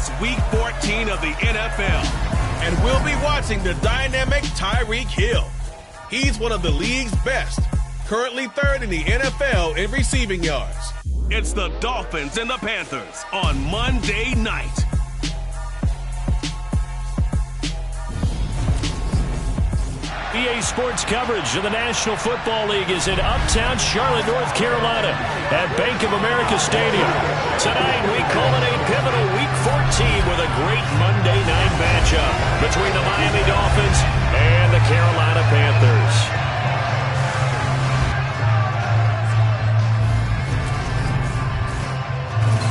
It's Week 14 of the NFL, and we'll be watching the dynamic Tyreek Hill. He's one of the league's best, currently third in the NFL in receiving yards. It's the Dolphins and the Panthers on Monday night. EA Sports coverage of the National Football League is in uptown Charlotte, North Carolina at Bank of America Stadium. Tonight, we culminate pivotal Week 14 with a great Monday night matchup between the Miami Dolphins and the Carolina Panthers.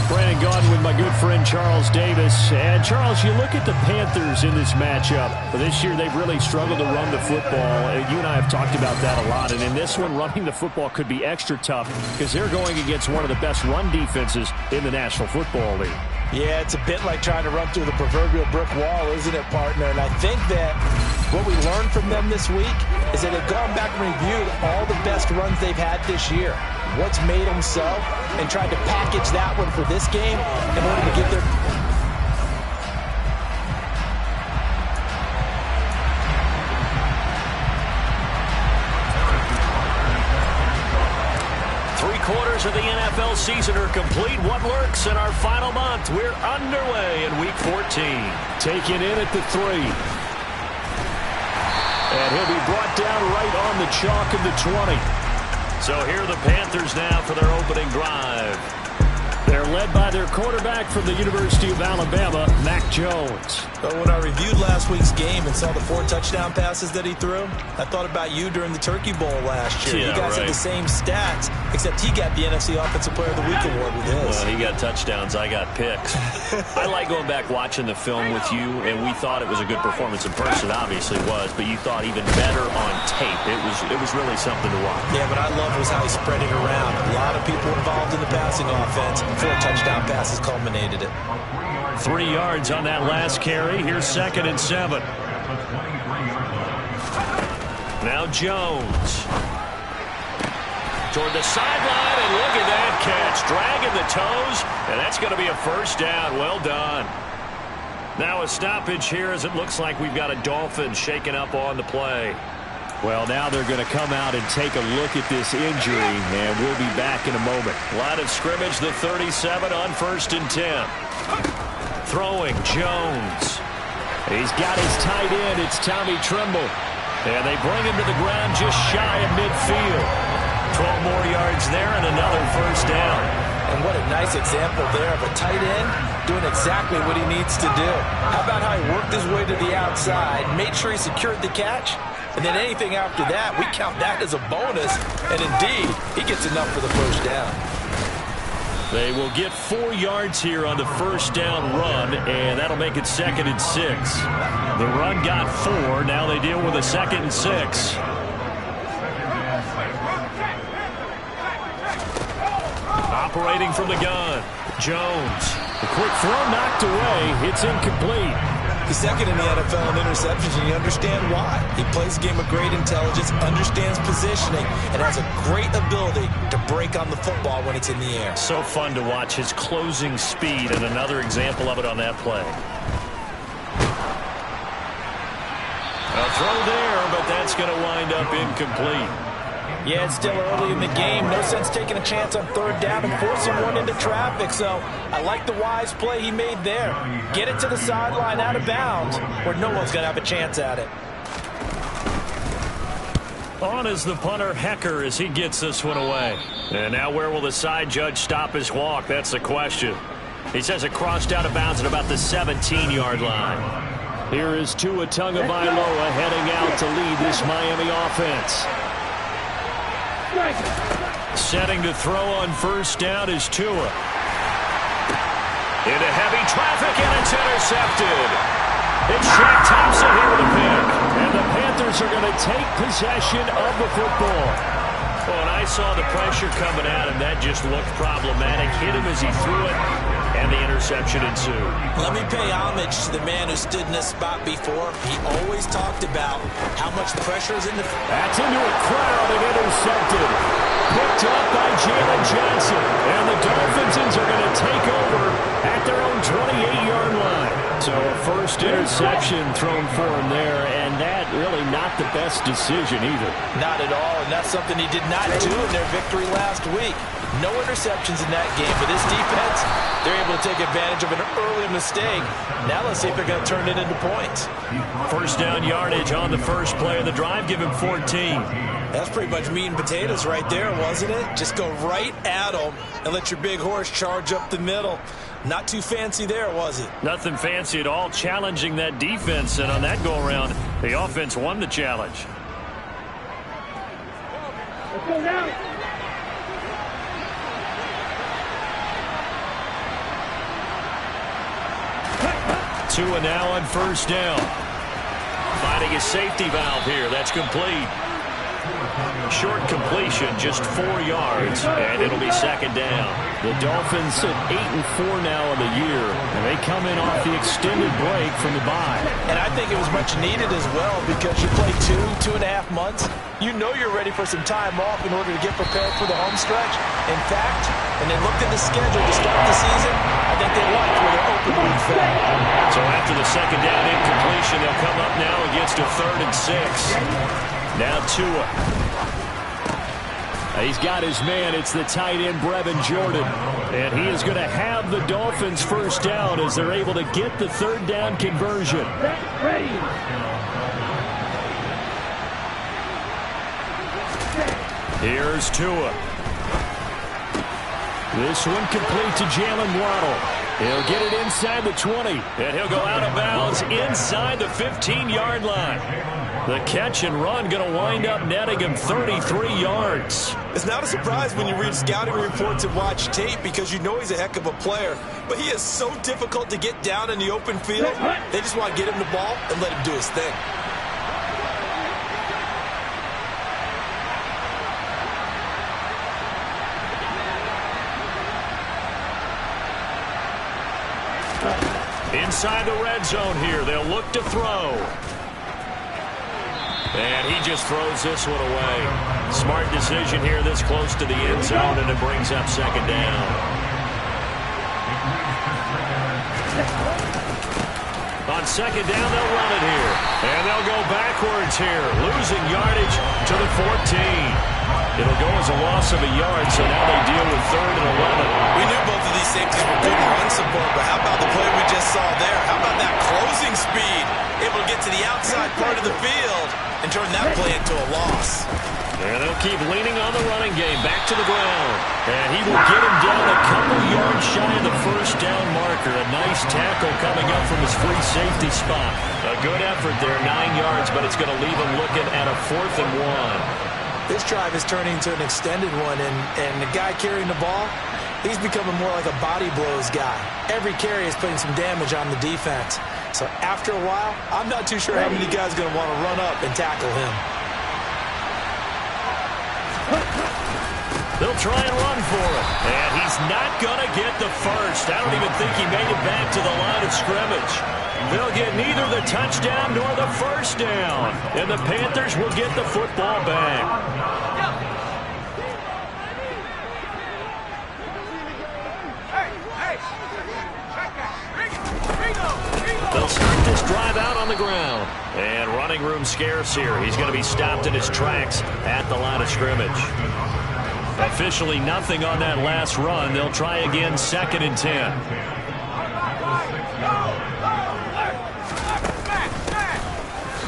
Brandon Gaudin with my good friend Charles Davis. And Charles, you look at the Panthers in this matchup. This year they've really struggled to run the football. You and I have talked about that a lot. And in this one, running the football could be extra tough because they're going against one of the best run defenses in the National Football League. Yeah, it's a bit like trying to run through the proverbial brick wall, isn't it, partner? And I think that what we learned from them this week is that they've gone back and reviewed all the best runs they've had this year. What's made them so, and tried to package that one for this game in order to get their... Three-quarters of the NFL season are complete. What lurks in our final month? We're underway in Week 14. Taken in at the 3. And he'll be brought down right on the chalk of the 20. So here are the Panthers now for their opening drive. They're led by their quarterback from the University of Alabama, Mac Jones. But when I reviewed last week's game and saw the 4 touchdown passes that he threw, I thought about you during the Turkey Bowl last year. Yeah, you guys had the same stats, except he got the NFC Offensive Player of the Week award with his. Well, he got touchdowns, I got picks. I like going back watching the film with you, and we thought it was a good performance in person. Obviously was, but you thought even better on tape. It was really something to watch. Yeah, what I love was how he spread it around. A lot of people involved in the passing offense. 4 touchdown passes culminated it. 3 yards on that last carry. Here's 2nd and 7. Now Jones. Toward the sideline, and look at that catch. Dragging the toes, and that's going to be a first down. Well done. Now a stoppage here as it looks like we've got a Dolphin shaking up on the play. Well, now they're going to come out and take a look at this injury, and we'll be back in a moment. Line of scrimmage, the 37 on 1st and 10. Throwing, Jones. He's got his tight end. It's Tommy Tremble. And they bring him to the ground just shy of midfield. 12 more yards there and another first down. And what a nice example there of a tight end doing exactly what he needs to do. How about how he worked his way to the outside, made sure he secured the catch, and then anything after that, we count that as a bonus. And indeed, he gets enough for the first down. They will get 4 yards here on the first down run, and that'll make it 2nd and 6. The run got 4. Now they deal with a 2nd and 6. Operating from the gun, Jones. The quick throw knocked away. It's incomplete. He's 2nd in the NFL in interceptions, and you understand why. He plays a game of great intelligence, understands positioning, and has a great ability to break on the football when it's in the air. So fun to watch his closing speed, and another example of it on that play. A throw there, but that's going to wind up incomplete. Yeah, it's still early in the game. No sense taking a chance on 3rd down and forcing one into traffic. So I like the wise play he made there. Get it to the sideline out of bounds where no one's going to have a chance at it. On is the punter, Hecker, as he gets this one away. And now where will the side judge stop his walk? That's the question. He says it crossed out of bounds at about the 17-yard line. Here is Tua Tagovailoa heading out to lead this Miami offense. Setting to throw on first down is Tua. Into heavy traffic, and it's intercepted. It's Shaq Thompson here with a pick. And the Panthers are going to take possession of the football. Well, and I saw the pressure coming at him. That just looked problematic. Hit him as he threw it, and the interception ensued. Let me pay homage to the man who stood in this spot before. He always talked about how much pressure is in the... That's into a crowd and intercepted. Picked up by Jalen Johnson. And the Dolphins are going to take over at their own 28-yard line. interception thrown for him there, and that really not the best decision either. Not at all, and that's something he did not do in their victory last week. No interceptions in that game, but this defense, they're able to take advantage of an early mistake. Now let's see if they're going to turn it into points. First down yardage on the first play of the drive. Give him 14. That's pretty much meat and potatoes right there, wasn't it? Just go right at them and let your big horse charge up the middle. Not too fancy there, was it? Nothing fancy at all, challenging that defense, and on that go-around, the offense won the challenge. Let's go now. Tua now on first down. Finding his safety valve here. That's complete. Short completion, just 4 yards, and it'll be second down. The Dolphins at 8-4 now in the year, and they come in off the extended break from the bye. And I think it was much needed as well because you play 2.5 months. You know you're ready for some time off in order to get prepared for the home stretch. In fact, when they looked at the schedule to start the season, I think they liked where their open week fell. So after the second down incompletion, they'll come up now against a 3rd and 6. Now Tua. He's got his man. It's the tight end, Brevin Jordan. And he is going to have the Dolphins first down as they're able to get the 3rd down conversion. Ready. Here's Tua. This one complete to Jalen Waddle. He'll get it inside the 20, and he'll go out of bounds inside the 15-yard line. The catch and run going to wind up netting him 33 yards. It's not a surprise when you read scouting reports and watch tape because you know he's a heck of a player. But he is so difficult to get down in the open field. They just want to get him the ball and let him do his thing. Inside the red zone here, they'll look to throw. And he just throws this one away. Smart decision here this close to the end zone, and it brings up second down. On second down, they'll run it here. And they'll go backwards here, losing yardage to the 14. It'll go as a loss of a yard, so now they deal with 3rd and 11. We knew both of these safeties were good in run support, but how about the play we just saw there? How about that closing speed? Able to get to the outside part of the field and turn that play into a loss. And they'll keep leaning on the running game, back to the ground. And he will get him down a couple yards shy of the first down marker. A nice tackle coming up from his free safety spot. A good effort there, 9 yards, but it's going to leave him looking at a 4th and 1. This drive is turning into an extended one, and the guy carrying the ball, he's becoming more like a body blows guy. Every carry is putting some damage on the defense. So after a while, I'm not too sure how many guys are going to want to run up and tackle him. They'll try and run for it. And he's not going to get the first. I don't even think he made it back to the line of scrimmage. They'll get neither the touchdown nor the first down. And the Panthers will get the football back. They'll start this drive out on the ground. And running room scarce here. He's going to be stopped in his tracks at the line of scrimmage. Officially nothing on that last run. They'll try again, 2nd and 10.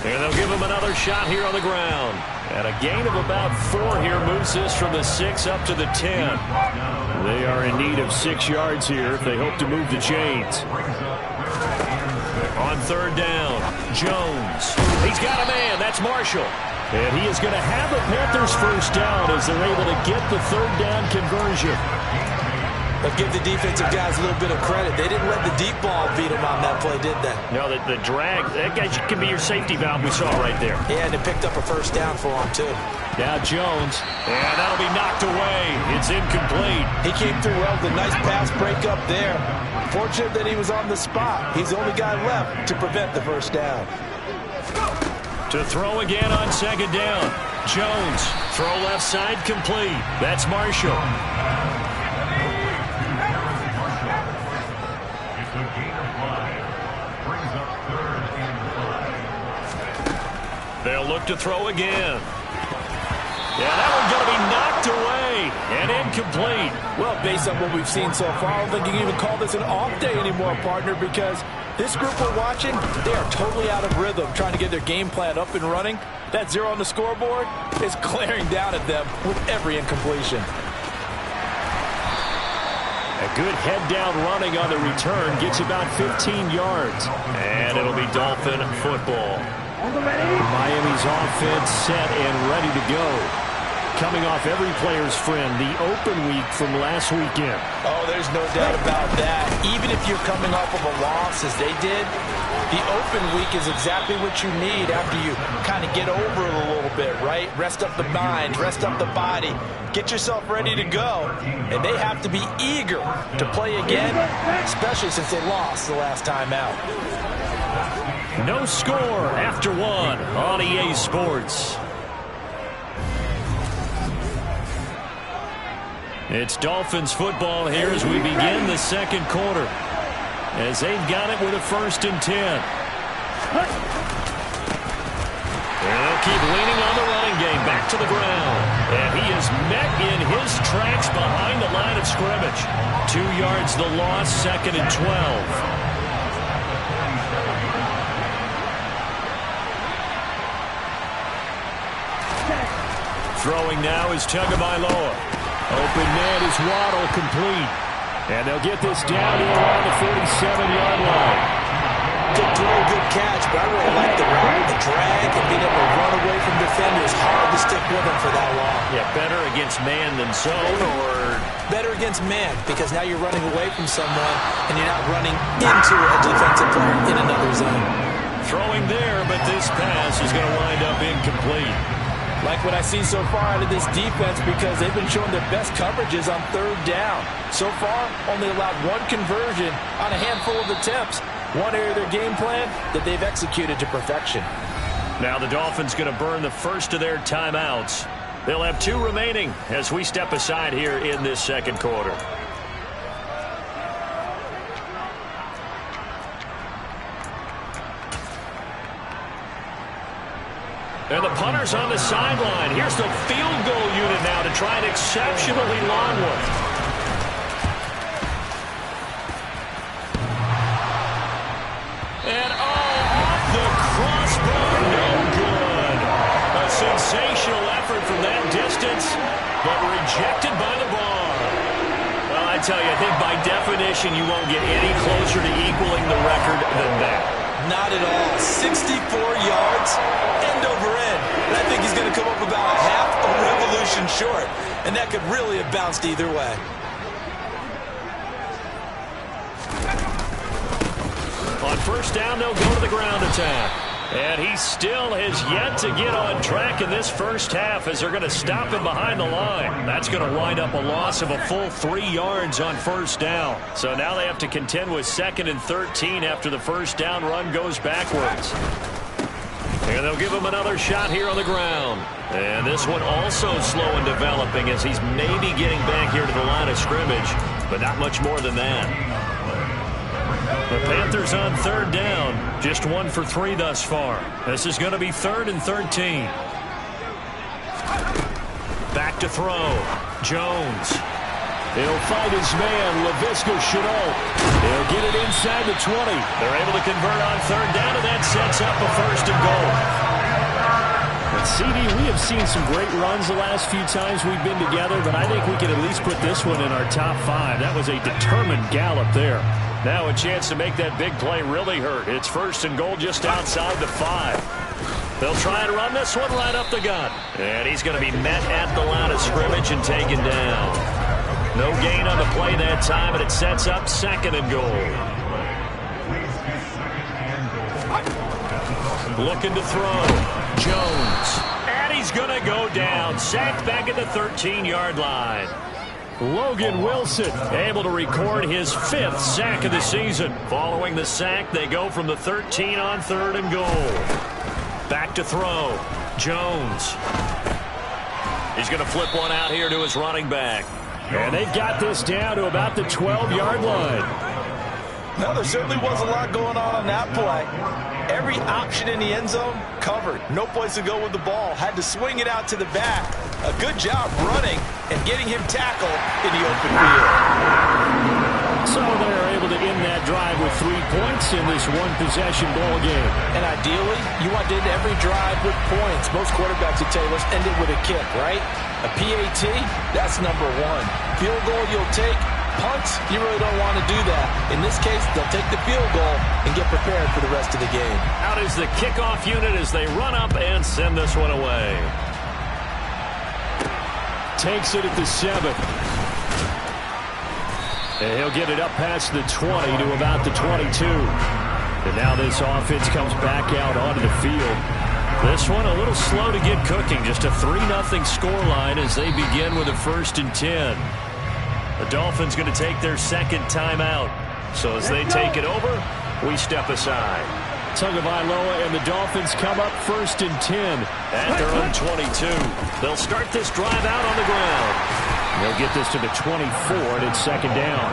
And they'll give him another shot here on the ground. And a gain of about 4 here moves this from the 6 up to the 10. They are in need of 6 yards here if they hope to move the chains. On 3rd down, Jones. He's got a man. That's Marshall. And he is going to have the Panthers first down as they're able to get the 3rd down conversion. But give the defensive guys a little bit of credit. They didn't let the deep ball beat them on that play, did they? No, the drag, that guy can be your safety valve we saw right there. Yeah, and it picked up a first down for him, too. Now Jones, and that'll be knocked away. It's incomplete. He came through well with a nice pass breakup there. Fortunate that he was on the spot. He's the only guy left to prevent the first down. To throw again on 2nd down. Jones, throw left side complete. That's Marshall. They'll look to throw again. Yeah, that one's going to be knocked away and incomplete. Well, based on what we've seen so far, I don't think you can even call this an off day anymore, partner, because this group we're watching, they are totally out of rhythm, trying to get their game plan up and running. That 0 on the scoreboard is glaring down at them with every incompletion. A good head-down running on the return gets about 15 yards. And it'll be Dolphin football. Miami's offense set and ready to go. Coming off every player's friend, the open week from last weekend. Oh, there's no doubt about that. Even if you're coming off of a loss as they did, the open week is exactly what you need after you kind of get over it a little bit, right? Rest up the mind, rest up the body, get yourself ready to go. And they have to be eager to play again, especially since they lost the last time out. No score after one on EA Sports. It's Dolphins football here as we begin the second quarter, as they've got it with a 1st and 10. And they'll keep leaning on the running game back to the ground. And he is met in his tracks behind the line of scrimmage. 2 yards the loss, 2nd and 12. Throwing now is Tagovailoa. Open man is Waddle, complete. And they'll get this down to around the 47-yard line. Good throw, good catch, but I really like the route, the drag, and being able to run away from defenders. Hard to stick with them for that long. Yeah, better against man than zone, or better against man, because now you're running away from someone, and you're not running into a defensive player in another zone. Throwing there, but this pass is going to wind up incomplete. Like what I've seen so far out of this defense, because they've been showing their best coverages on 3rd down. So far, only allowed 1 conversion on a handful of attempts. One area of their game plan that they've executed to perfection. Now the Dolphins going to burn the first of their timeouts. They'll have 2 remaining as we step aside here in this second quarter. And the punter's on the sideline. Here's the field goal unit now to try an exceptionally long one. And off the crossbar, no good. A sensational effort from that distance, but rejected by the bar. Well, I tell you, I think by definition you won't get any closer to equaling the record than that. Not at all. 64 yards, end over end. And I think he's going to come up about half a revolution short. And that could really have bounced either way. On 1st down, they'll go to the ground attack. And he still has yet to get on track in this first half as they're going to stop him behind the line. That's going to wind up a loss of a full 3 yards on 1st down. So now they have to contend with 2nd and 13 after the 1st down run goes backwards. And they'll give him another shot here on the ground. And this one also slow in developing as he's maybe getting back here to the line of scrimmage, but not much more than that. The Panthers on 3rd down, just 1 for 3 thus far. This is going to be 3rd and 13. Back to throw. Jones. He'll find his man, Laviska Shenault. He'll get it inside the 20. They're able to convert on 3rd down, and that sets up a 1st and goal. And CD, we have seen some great runs the last few times we've been together, but I think we can at least put this one in our top 5. That was a determined gallop there. Now a chance to make that big play really hurt. It's 1st and goal just outside the 5. They'll try and run this one right up the gut. And he's going to be met at the line of scrimmage and taken down. No gain on the play that time, and it sets up 2nd and goal. Looking to throw. Jones. And he's going to go down. Sacked back at the 13-yard line. Logan Wilson able to record his 5th sack of the season. Following the sack, they go from the 13 on 3rd and goal. Back to throw. Jones. He's going to flip one out here to his running back. And they've got this down to about the 12-yard line. No, there certainly was a lot going on that play. Every option in the end zone covered. No place to go with the ball. Had to swing it out to the back. A good job running and getting him tackled in the open field. So they're able to end that drive with 3 points in this one-possession ball game. And ideally, you want to end every drive with points. Most quarterbacks would tell you, let's end it with a kick, right? A PAT, that's number one. Field goal you'll take. Punts, you really don't want to do that. In this case, they'll take the field goal and get prepared for the rest of the game. Out is the kickoff unit as they run up and send this one away. Takes it at the 7. And he'll get it up past the 20 to about the 22. And now this offense comes back out onto the field. This one a little slow to get cooking. Just a 3-0 scoreline as they begin with a 1st and 10. The Dolphins going to take their second timeout. So as they take it over, we step aside. Tagovailoa and the Dolphins come up 1st and 10 at their own 22. They'll start this drive out on the ground. They'll get this to the 24, and it's 2nd down.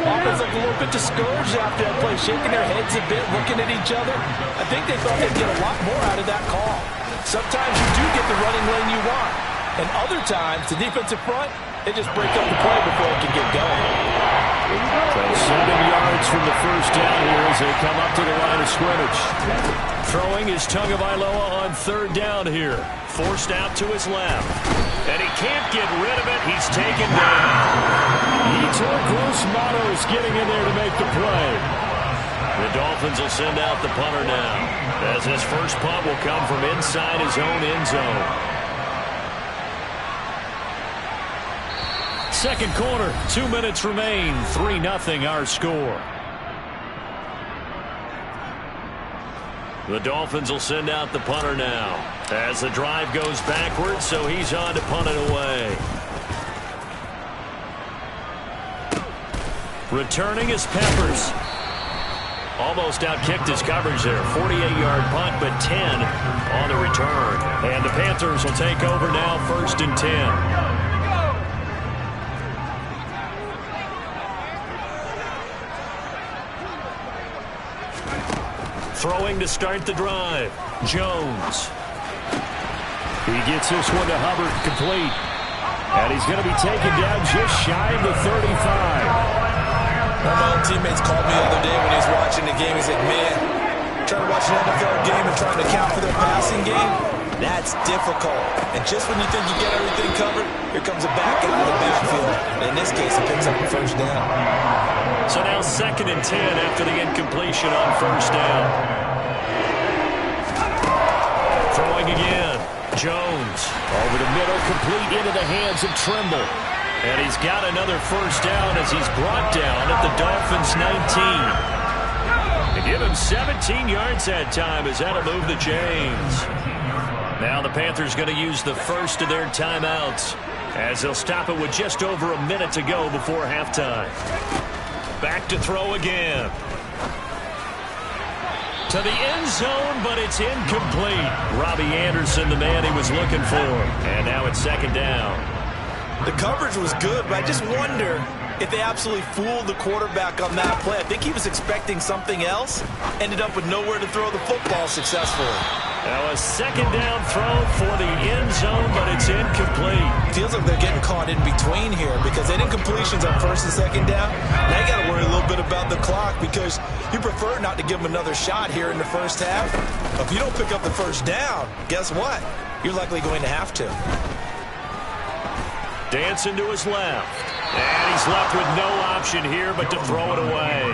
Offense look a little bit discouraged after that play, shaking their heads a bit, looking at each other. I think they thought they'd get a lot more out of that call. Sometimes you do get the running lane you want, and other times the defensive front, they just break up the play before it can get going. So 7 yards from the 1st down here as they come up to the line of scrimmage. Throwing is Tagovailoa on 3rd down here. Forced out to his left. And he can't get rid of it. He's taken down. Yetur Gross-Matos getting in there to make the play. The Dolphins will send out the punter now, as his first punt will come from inside his own end zone. Second quarter, 2 minutes remain. 3-0 our score. The Dolphins will send out the punter now as the drive goes backwards, so he's on to punt it away. Returning is Peppers. Almost outkicked his coverage there. 48-yard punt, but 10 on the return. And the Panthers will take over now, 1st and 10. Throwing to start the drive. Jones. He gets this one to Hubbard, complete. And he's going to be taken down just shy of the 35. One of my old teammates called me the other day when he was watching the game. He said, man, trying to watch an NFL game and trying to count for their passing game, that's difficult. And just when you think you get everything covered, here comes a back out of the backfield. And in this case, he picks up the 1st down. So now 2nd and 10 after the incompletion on 1st down. Throwing again. Jones over the middle, complete into the hands of Trimble. And he's got another 1st down as he's brought down at the Dolphins' 19. They give him 17 yards that time as that'll move the chains. Now the Panthers going to use the first of their timeouts as they'll stop it with just over a minute to go before halftime. Back to throw again. To the end zone, but it's incomplete. Robbie Anderson, the man he was looking for. And now it's 2nd down. The coverage was good, but I just wonder if they absolutely fooled the quarterback on that play. I think he was expecting something else. Ended up with nowhere to throw the football successfully. Now a 2nd down throw for the end zone, but it's incomplete. Feels like they're getting caught in between here because they didn't incompletions on 1st and 2nd down. Now you got to worry a little bit about the clock because you prefer not to give them another shot here in the 1st half. If you don't pick up the 1st down, guess what? You're likely going to have to. Dancing to his left. And he's left with no option here but to throw it away.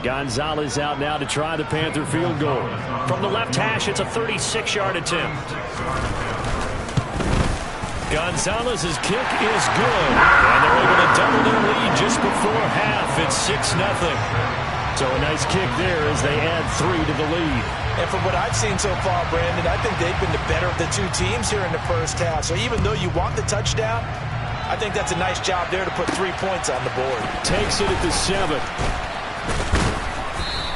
Gonzalez out now to try the Panther field goal. From the left hash, it's a 36-yard attempt. Gonzalez's kick is good. And they're able to double their lead just before half. It's 6-0. So a nice kick there as they add 3 to the lead. And from what I've seen so far, Brandon, I think they've been the better of the two teams here in the 1st half. So even though you want the touchdown, I think that's a nice job there to put 3 points on the board. Takes it at the 7.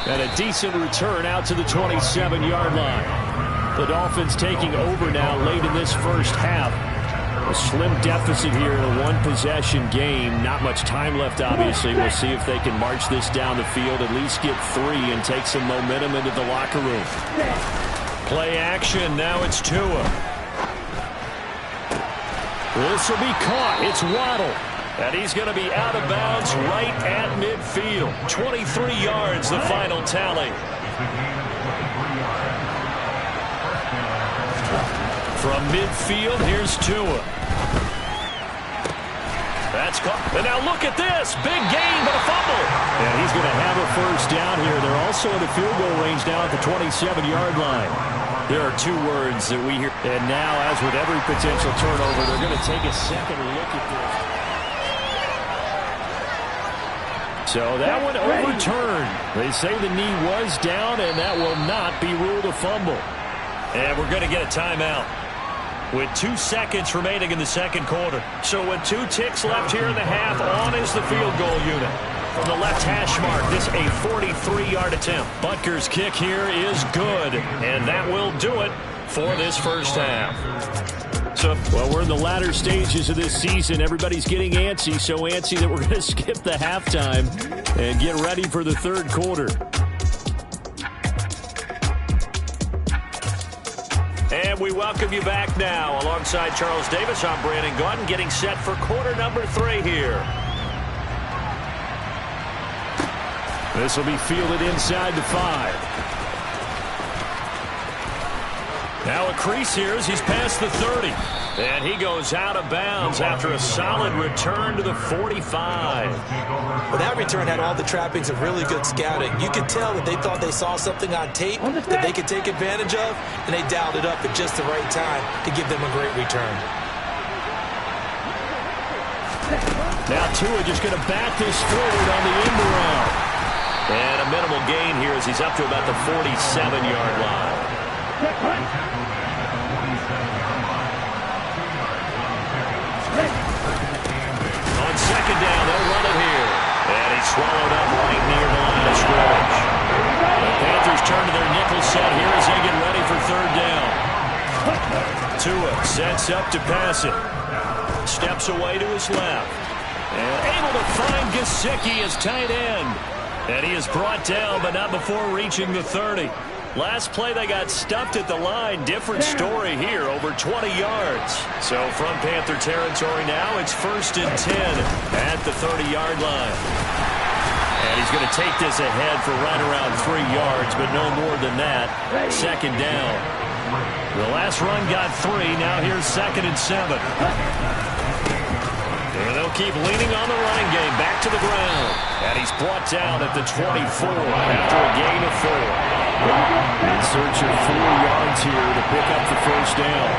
And a decent return out to the 27-yard line. The Dolphins taking over now late in this 1st half. A slim deficit here in a one-possession game. Not much time left, obviously. We'll see if they can march this down the field, at least get 3 and take some momentum into the locker room. Play action. Now it's Tua. This will be caught. It's Waddle. And he's going to be out of bounds right at midfield. 23 yards, the final tally. From midfield, here's Tua. That's caught. And now look at this. Big gain, but a fumble. And he's going to have a first down here. They're also in the field goal range now at the 27-yard line. There are 2 words that we hear. And now, as with every potential turnover, they're going to take a second look at this. So that one overturned. They say the knee was down, and that will not be ruled a fumble. And we're going to get a timeout with 2 seconds remaining in the second quarter. So with 2 ticks left here in the half, on is the field goal unit. From the left hash mark, this a 43-yard attempt. Butker's kick here is good, and that will do it for this first half. So, well, we're in the latter stages of this season. Everybody's getting antsy, so antsy that we're going to skip the halftime and get ready for the third quarter. And we welcome you back now. Alongside Charles Davis, I'm Brandon Gaudin, getting set for quarter number 3 here. This will be fielded inside the 5. Now a crease here as he's past the 30. And he goes out of bounds after a solid return to the 45. Well, that return had all the trappings of really good scouting. You could tell that they thought they saw something on tape that they could take advantage of, and they dialed it up at just the right time to give them a great return. Now Tua just going to bat this forward on the end around. And a minimal gain here as he's up to about the 47-yard line. On second down, they'll run it here. And he's swallowed up right near the line of scrimmage. The Panthers turn to their nickel set here as they get ready for third down. Tua sets up to pass it. Steps away to his left. And able to find Gesicki as tight end. And he is brought down, but not before reaching the 30. Last play, they got stuffed at the line. Different story here, over 20 yards. So from Panther territory now, it's 1st and 10 at the 30-yard line. And he's going to take this ahead for right around 3 yards, but no more than that. Second down. The last run got 3. Now here's 2nd and 7. And they'll keep leaning on the running game. Back to the ground. And he's brought down at the 24 after a gain of 4. In search of 4 yards here to pick up the first down.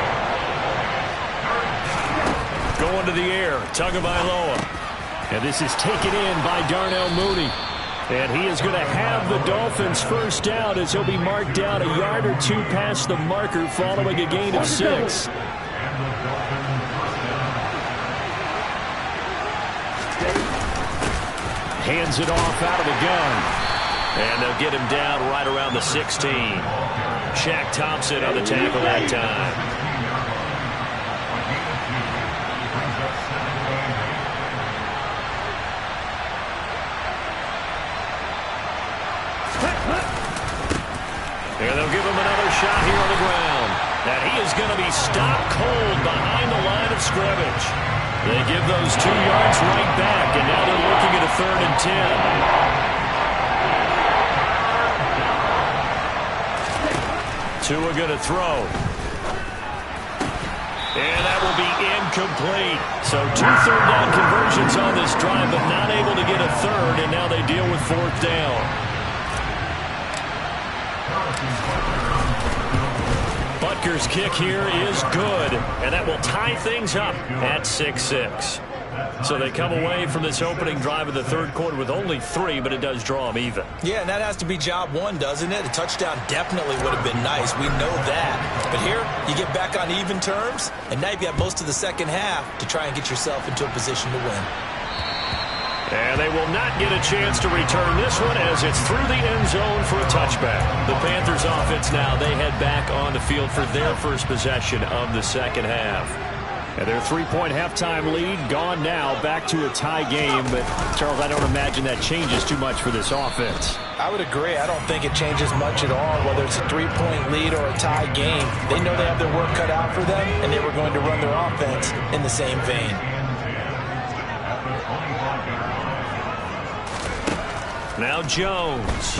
Going to the air. Tagovailoa. And this is taken in by Darnell Mooney. And he is going to have the Dolphins first down as he'll be marked down a yard or 2 past the marker following a gain of 6. Hands it off out of the gun. And they'll get him down right around the 16. Shaq Thompson on the tackle that time. And they'll give him another shot here on the ground. And he is going to be stopped cold behind the line of scrimmage. They give those 2 yards right back, and now they're looking at a 3rd and 10. Tua going to throw. And that will be incomplete. So 2 third-down conversions on this drive, but not able to get a 3rd, and now they deal with 4th down. Butker's kick here is good, and that will tie things up at 6-6. So they come away from this opening drive of the third quarter with only 3, but it does draw them even. Yeah, and that has to be job 1, doesn't it? A touchdown definitely would have been nice. We know that. But here, you get back on even terms, and now you've got most of the second half to try and get yourself into a position to win. And they will not get a chance to return this one as it's through the end zone for a touchback. The Panthers offense now, they head back on the field for their first possession of the second half. And their 3-point halftime lead gone now, back to a tie game. But, Charles, I don't imagine that changes too much for this offense. I would agree. I don't think it changes much at all, whether it's a 3-point lead or a tie game. They know they have their work cut out for them, and they were going to run their offense in the same vein. Now Jones.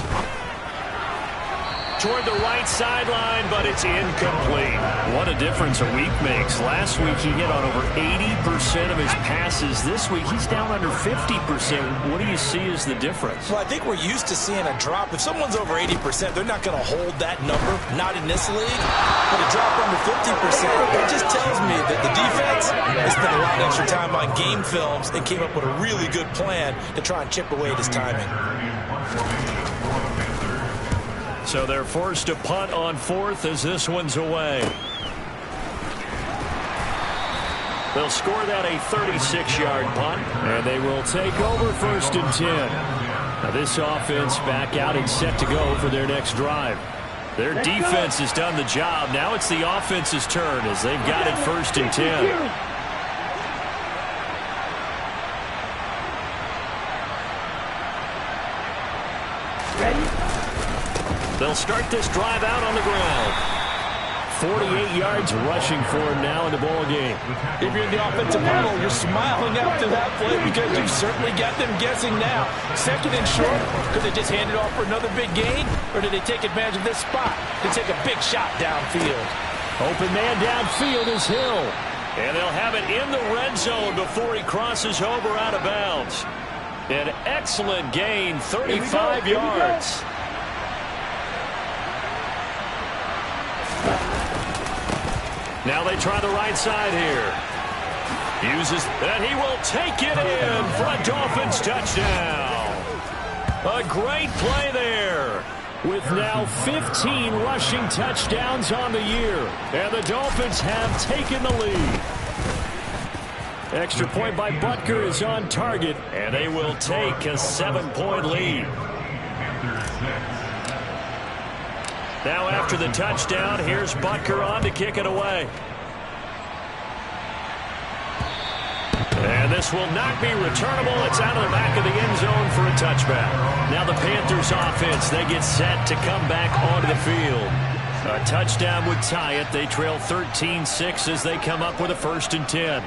Toward the right sideline, but it's incomplete. What a difference a week makes. Last week he hit on over 80% of his passes. This week he's down under 50%. What do you see as the difference? Well, I think we're used to seeing a drop. If someone's over 80%, they're not going to hold that number, not in this league. But a drop under 50%, it just tells me that the defense has spent a lot of extra time on game films and came up with a really good plan to try and chip away at his timing. So they're forced to punt on 4th as this one's away. They'll score that a 36-yard punt, and they will take over 1st and 10. Now this offense back out and set to go for their next drive. Their defense has done the job. Now it's the offense's turn as they've got it 1st and 10. They'll start this drive out on the ground. 48 yards rushing for him now in the ball game. If you're in the offensive huddle, you're smiling after that play because you've certainly got them guessing now. 2nd and short, could they just hand it off for another big gain? Or did they take advantage of this spot to take a big shot downfield? Open man downfield is Hill. And they'll have it in the red zone before he crosses over out of bounds. An excellent gain, 35 yards. Now they try the right side here. Uses, and he will take it in for a Dolphins touchdown. A great play there. With now 15 rushing touchdowns on the year. And the Dolphins have taken the lead. Extra point by Butker is on target. And they will take a 7-point lead. Now after the touchdown, here's Butker on to kick it away. And this will not be returnable. It's out of the back of the end zone for a touchback. Now the Panthers offense, they get set to come back onto the field. A touchdown would tie it. They trail 13-6 as they come up with a 1st and 10.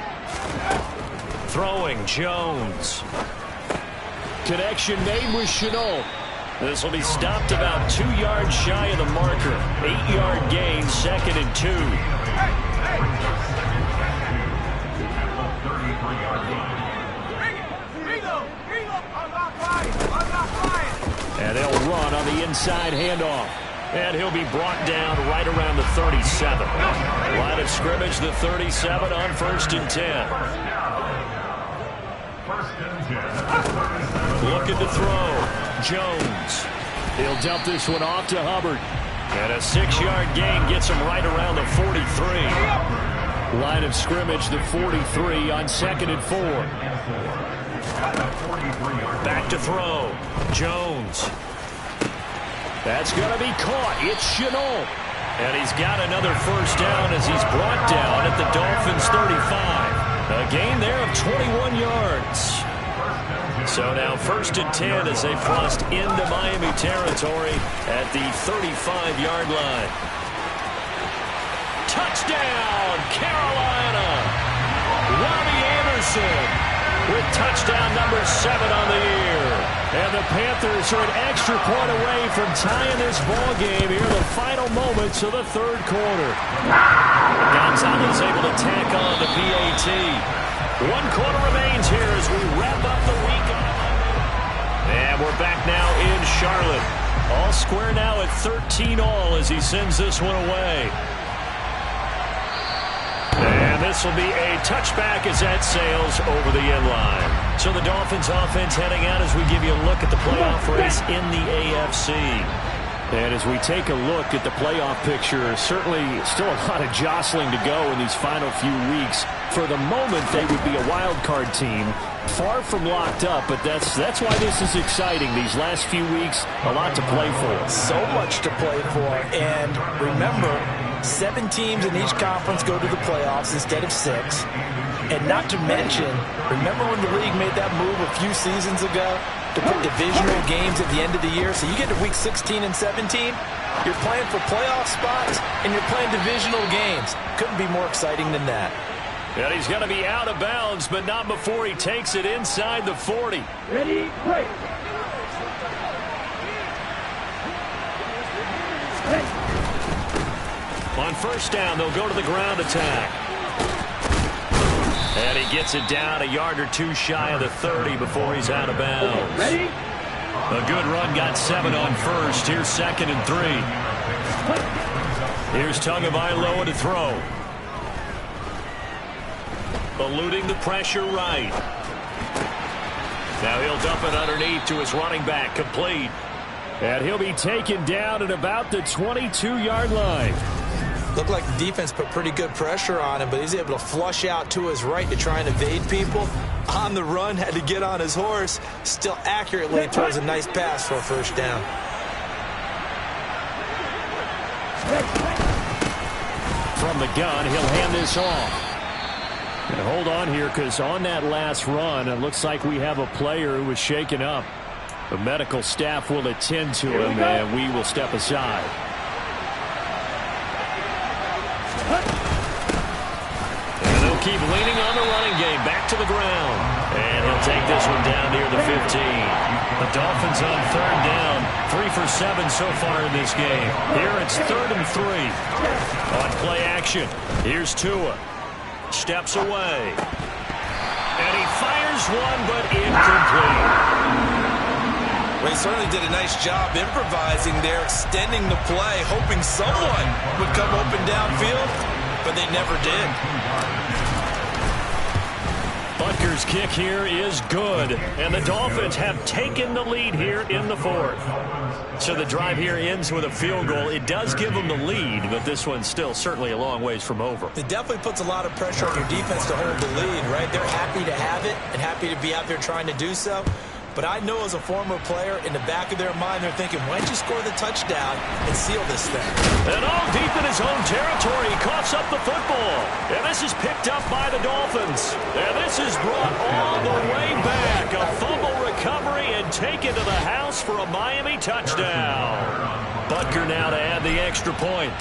Throwing, Jones. Connection made with Chenault. This will be stopped about 2 yards shy of the marker. 8-yard gain, 2nd and 2. And they'll run on the inside handoff. And he'll be brought down right around the 37. Line of scrimmage, the 37 on 1st and 10. Look at the throw. Jones. He'll dump this one off to Hubbard. And a 6-yard gain gets him right around the 43. Line of scrimmage, the 43 on 2nd and 4. Back to throw. Jones. That's going to be caught. It's Chenault. And he's got another 1st down as he's brought down at the Dolphins' 35. A gain there of 21 yards. So now 1st and 10 as they've crossed into Miami territory at the 35-yard line. Touchdown, Carolina! Robbie Anderson with touchdown number 7 on the year. And the Panthers are an extra point away from tying this ball game here in the final moments of the 3rd quarter. Gonzalez able to tack on the PAT. 1 quarter remains here as we wrap up the week. And we're back now in Charlotte. All square now at 13-all as he sends this one away. And this will be a touchback as that sails over the end line. So the Dolphins offense heading out as we give you a look at the playoff race in the AFC. And as we take a look at the playoff picture, certainly still a lot of jostling to go in these final few weeks. For the moment, they would be a wild card team. Far from locked up, but that's why this is exciting. These last few weeks, a lot to play for. So much to play for. And remember, 7 teams in each conference go to the playoffs instead of 6. And not to mention, remember when the league made that move a few seasons ago to put divisional games at the end of the year? So you get to week 16 and 17, you're playing for playoff spots, and you're playing divisional games. Couldn't be more exciting than that. And he's going to be out of bounds, but not before he takes it inside the 40. Ready, break. On first down, they'll go to the ground attack. And he gets it down a yard or two shy of the 30 before he's out of bounds. Ready? A good run got 7 on first. Here's 2nd and 3. Here's Tagovailoa to throw. Eluding the pressure right. Now he'll dump it underneath to his running back, complete. And he'll be taken down at about the 22-yard line. Looked like the defense put pretty good pressure on him, but he's able to flush out to his right to try and evade people. On the run, had to get on his horse. Still accurately throws a nice pass for a first down. From the gun, he'll hand this off. And hold on here, because on that last run, it looks like we have a player who was shaken up. The medical staff will attend to him, and we will step aside. And they'll keep leaning on the running game. Back to the ground. And he'll take this one down near the 15. The Dolphins on 3rd down. 3 for 7 so far in this game. Here it's 3rd and 3. On play action, here's Tua. Steps away. And he fires one, but incomplete. Well, he certainly did a nice job improvising there, extending the play, hoping someone would come open downfield, but they never did. Butker's kick here is good, and the Dolphins have taken the lead here in the 4th. So the drive here ends with a field goal. It does give them the lead, but this one's still certainly a long ways from over. It definitely puts a lot of pressure on your defense to hold the lead, right? They're happy to have it and happy to be out there trying to do so. But I know as a former player, in the back of their mind, they're thinking, why don't you score the touchdown and seal this thing? And all deep in his own territory, he coughs up the football. And this is picked up by the Dolphins. And this is brought all the way back. A fumble recovery and taken to the house for a Miami touchdown. Butker now to add the extra point.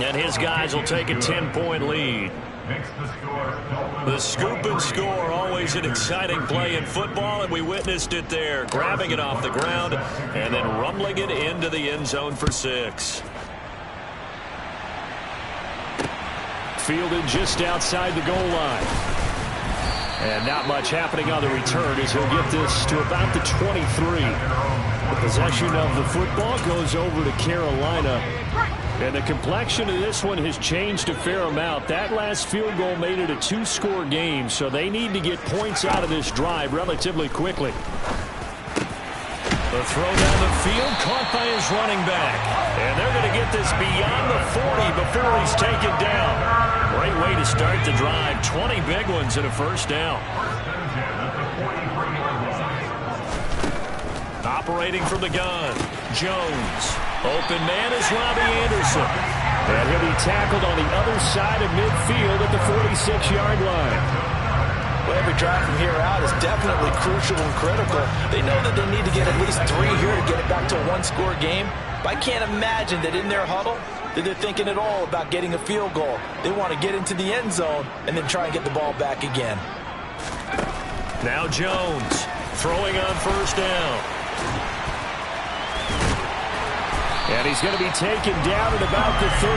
And his guys will take a 10-point lead. The scoop and score, always an exciting play in football, and we witnessed it there. Grabbing it off the ground and then rumbling it into the end zone for 6. Fielded just outside the goal line. And not much happening on the return as he'll get this to about the 23. The possession of the football goes over to Carolina. And the complexion of this one has changed a fair amount. That last field goal made it a 2-score game, so they need to get points out of this drive relatively quickly. The throw down the field caught by his running back. And they're going to get this beyond the 40 before he's taken down. Great way to start the drive. 20 big ones and a first down. Operating from the gun, Jones. Open man is Robbie Anderson. And he'll be tackled on the other side of midfield at the 46-yard line. Well, every drive from here out is definitely crucial and critical. They know that they need to get at least 3 here to get it back to a 1-score game. But I can't imagine that in their huddle that they're thinking at all about getting a field goal. They want to get into the end zone and then try and get the ball back again. Now Jones throwing on first down. And he's going to be taken down at about the 33.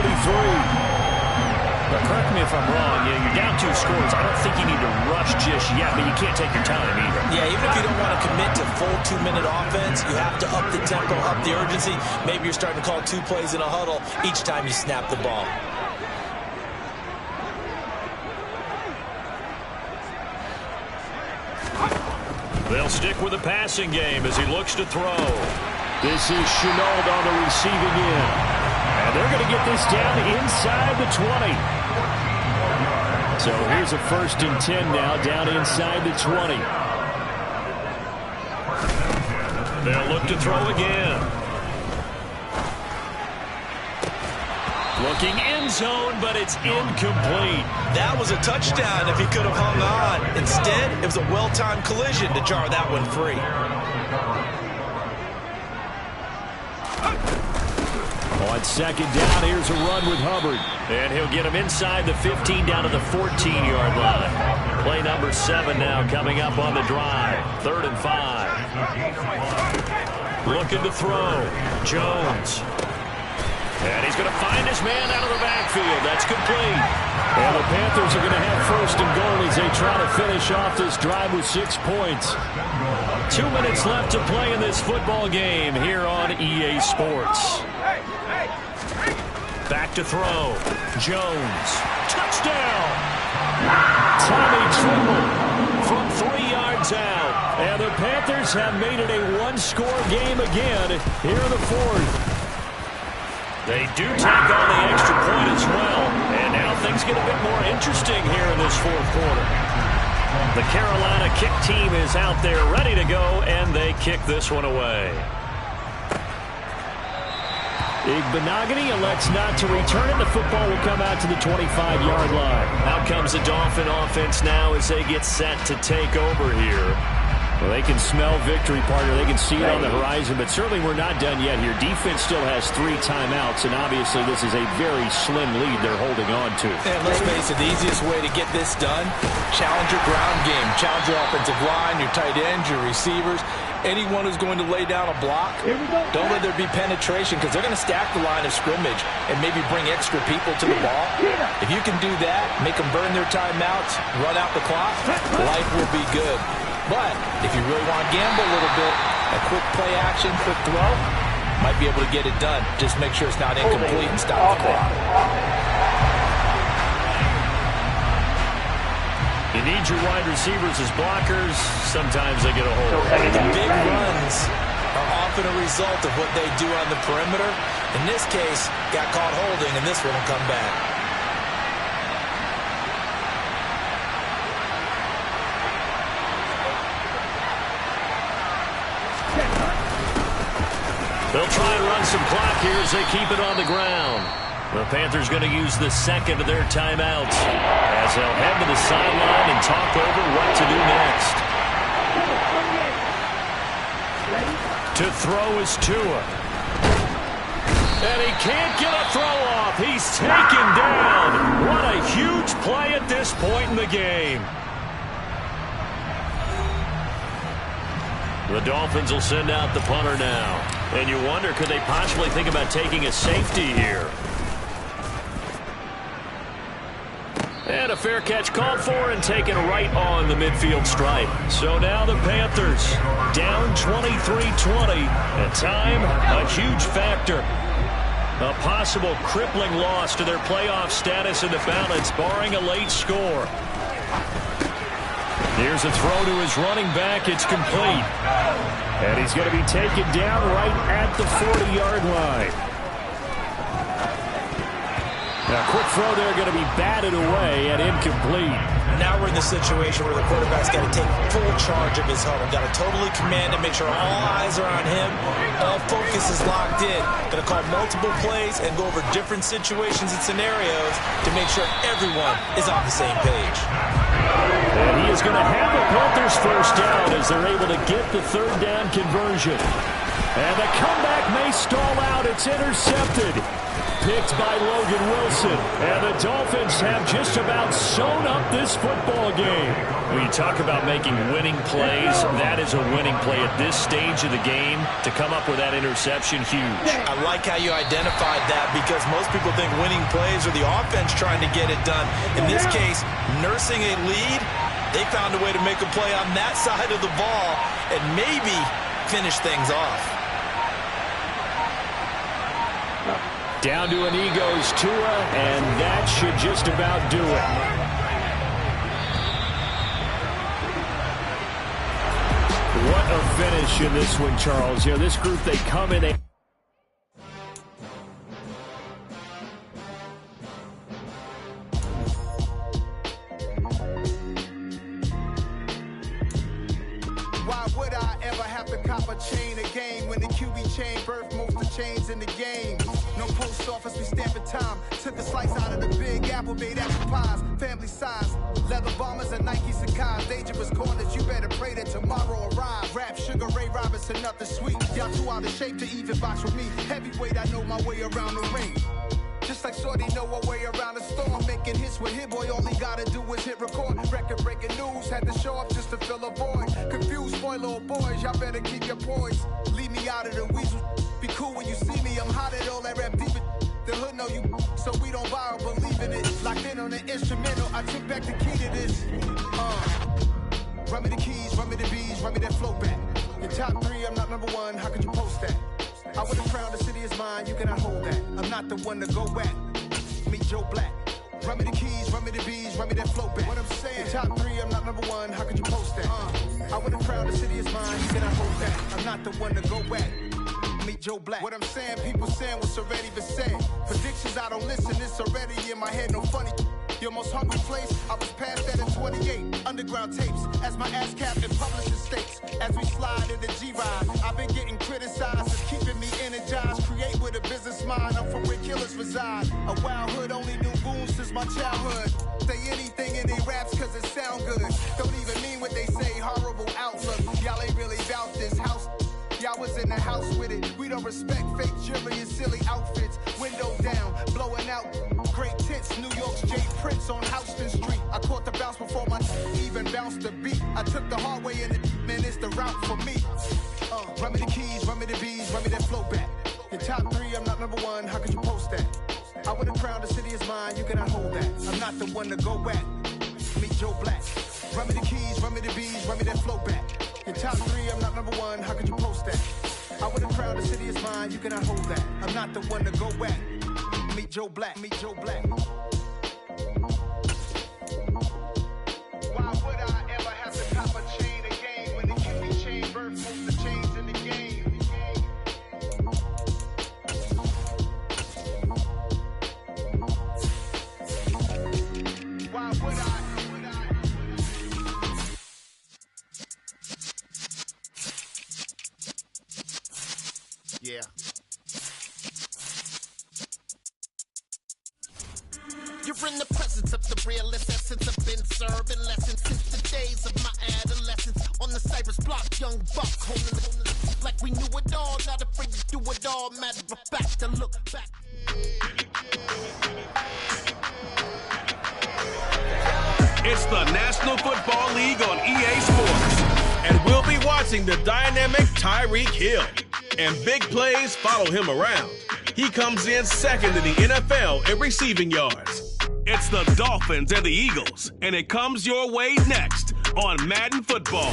Now, correct me if I'm wrong. You're down 2 scores. I don't think you need to rush just yet, but you can't take your time either. Yeah, even if you don't want to commit to full 2-minute offense, you have to up the tempo, up the urgency. Maybe you're starting to call 2 plays in a huddle each time you snap the ball. They'll stick with the passing game as he looks to throw. This is Chenault on the receiving end. And they're going to get this down inside the 20. So here's a 1st and 10 now, down inside the 20. They'll look to throw again. Looking end zone, but it's incomplete. That was a touchdown if he could have hung on. Instead, it was a well-timed collision to jar that one free. On second down, here's a run with Hubbard. And he'll get him inside the 15 down to the 14-yard line. Play number 7 now coming up on the drive. 3rd and 5. Looking to throw. Jones. And he's going to find his man out of the backfield. That's complete. And the Panthers are going to have 1st and goal as they try to finish off this drive with 6 points. 2 minutes left to play in this football game here on EA Sports. Back to throw. Jones. Touchdown. Tommy Tremble from 3 yards out. And the Panthers have made it a 1-score game again here in the 4th. They do take on the extra point as well. And now things get a bit more interesting here in this 4th quarter. The Carolina kick team is out there ready to go, and they kick this one away. Igbenogany elects not to return it. The football will come out to the 25-yard line. Out comes the Dolphin offense now as they get set to take over here. Well, they can smell victory, partner. They can see it on the horizon, but certainly we're not done yet here. Defense still has 3 timeouts, and obviously this is a very slim lead they're holding on to. And let's face it, the easiest way to get this done, challenge your ground game, challenge your offensive line, your tight ends, your receivers, anyone who's going to lay down a block. Don't let there be penetration because they're going to stack the line of scrimmage and maybe bring extra people to the ball. If you can do that, make them burn their timeouts, run out the clock, life will be good. But if you really want to gamble a little bit, a quick play action, quick throw, might be able to get it done. Just make sure it's not incomplete and stop the clock. You need your wide receivers as blockers. Sometimes they get a hold. The big runs are often a result of what they do on the perimeter. In this case, got caught holding, and this one will come back. They'll try and run some clock here as they keep it on the ground. The Panthers going to use the second of their timeouts as they'll head to the sideline and talk over what to do next. To throw is Tua. And he can't get a throw off. He's taken down. What a huge play at this point in the game. The Dolphins will send out the punter now. And you wonder, could they possibly think about taking a safety here? And a fair catch called for and taken right on the midfield stripe. So now the Panthers down 23-20. At time, a huge factor. A possible crippling loss to their playoff status in the balance, barring a late score. Here's a throw to his running back. It's complete. And he's going to be taken down right at the 40-yard line. Now, quick throw there going to be batted away and incomplete. Now we're in the situation where the quarterback's got to take full charge of his home. Got to totally command it, make sure all eyes are on him. All focus is locked in. Going to call multiple plays and go over different situations and scenarios to make sure everyone is on the same page. And he is going to have the Panthers first down as they're able to get the 3rd down conversion. And the comeback may stall out. It's intercepted. Picked by Logan Wilson. And the Dolphins have just about sewn up this football game. When you talk about making winning plays, that is a winning play at this stage of the game. To come up with that interception, huge. I like how you identified that because most people think winning plays are the offense trying to get it done. In this case, nursing a lead, they found a way to make a play on that side of the ball and maybe finish things off. Down to an knee goes Tua, and that should just about do it. What a finish in this one, Charles. You know, this group, they come in. Why would I ever have to cop a chain again when the QB chain birth most of the chains in the game? No post office, we stamping time. Took a slice out of the big apple, made apple pies. Family size, leather bombers and Nike Sacai's. Dangerous corners, you better pray that tomorrow arrives. Rap, Sugar Ray Robinson, nothing sweet. Y'all too out of shape to even box with me. Heavyweight, I know my way around the ring. Just like Shorty know her way around the storm. Making hits with Hit Boy, all he gotta do is hit record. Record breaking news, had to show up just to fill a void. Confused, boy, little boys, y'all better keep your poise. Leave me out of the weasel. Be cool when you see me, I'm hot at all that rap deep. The hood know you, so we don't borrow, believe in it. Locked in on the instrumental, I took back the key to this. Run me the keys, run me the bees, run me that flow back. Your top 3, I'm not number 1, how could you post that? I would have crowned the city is mine, you cannot hold that. I'm not the one to go at. Meet Joe Black. Run me the keys, run me the bees, run me that flow back. What I'm saying, your top 3, I'm not number 1, how could you post that? I would have crowned the city is mine, you cannot hold that. I'm not the one to go at. Meet Joe Black. What I'm saying, people saying what's already been said. Predictions, I don't listen, it's already in my head, no funny. Your most hungry place, I was past that in 28. Underground tapes, as my ass cap in publishing states. As we slide in the G-Ride, I've been getting criticized. It's keeping me energized. Create with a business mind, I'm from where killers reside. A wild hood, only knew goons since my childhood. Say anything in they raps cause it sound good. Don't even mean what they say, horrible outlook. Y'all ain't really about this house. Y'all was in the house with it. We don't respect fake jewelry and silly outfits. Window down, blowing out. Great tits, New York's J. Prince on Houston Street. I caught the bounce before my even bounced the beat. I took the hard way and man, it's the route for me. Run me the keys, run me the bees, run me that flow back. Your top 3, I'm not number 1, how could you post that? I would have crowned the city is mine, you cannot hold that. I'm not the one to go at. Meet Joe Black. Run me the keys, run me the bees, run me that flow back. Your top 3, I'm not number 1, how could you post that? I would have crowned the city is mine, you cannot hold that. I'm not the one to go at. Meet Joe Black, meet Joe Black. Why would I ever have to cop a chain again when the cutie chain birth moves the chains in the game? Why would I? Yeah. You're in the presence of the realest essence. I've been serving lessons since the days of my adolescence. On the Cypress block, young buck holding it like we knew it all. Not afraid to do it all. Matter of fact, to look back. It's the National Football League on EA Sports. And we'll be watching the dynamic Tyreek Hill. And big plays follow him around. He comes in second in the NFL in receiving yards. It's the Dolphins and the Eagles, and it comes your way next on Madden Football.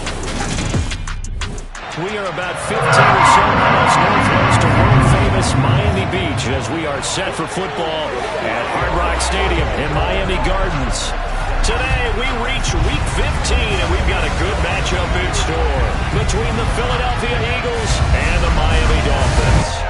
We are about 15 or so miles northwest of world-famous Miami Beach as we are set for football at Hard Rock Stadium in Miami Gardens. Today, we reach Week 15, and we've got a good matchup in store between the Philadelphia Eagles and the Miami Dolphins.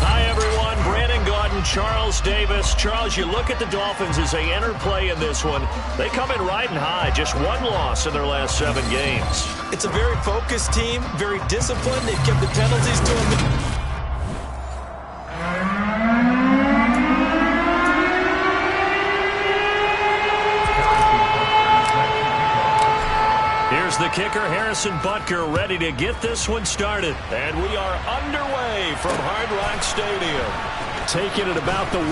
Hi, everyone. Brandon Gaudin, Charles Davis. Charles, you look at the Dolphins as they enter play in this one. They come in riding high, just one loss in their last 7 games. It's a very focused team, very disciplined. They've kept the penalties to them. Here's the kicker, Harrison Butker, ready to get this one started. And we are underway from Hard Rock Stadium. Taking it about the 1.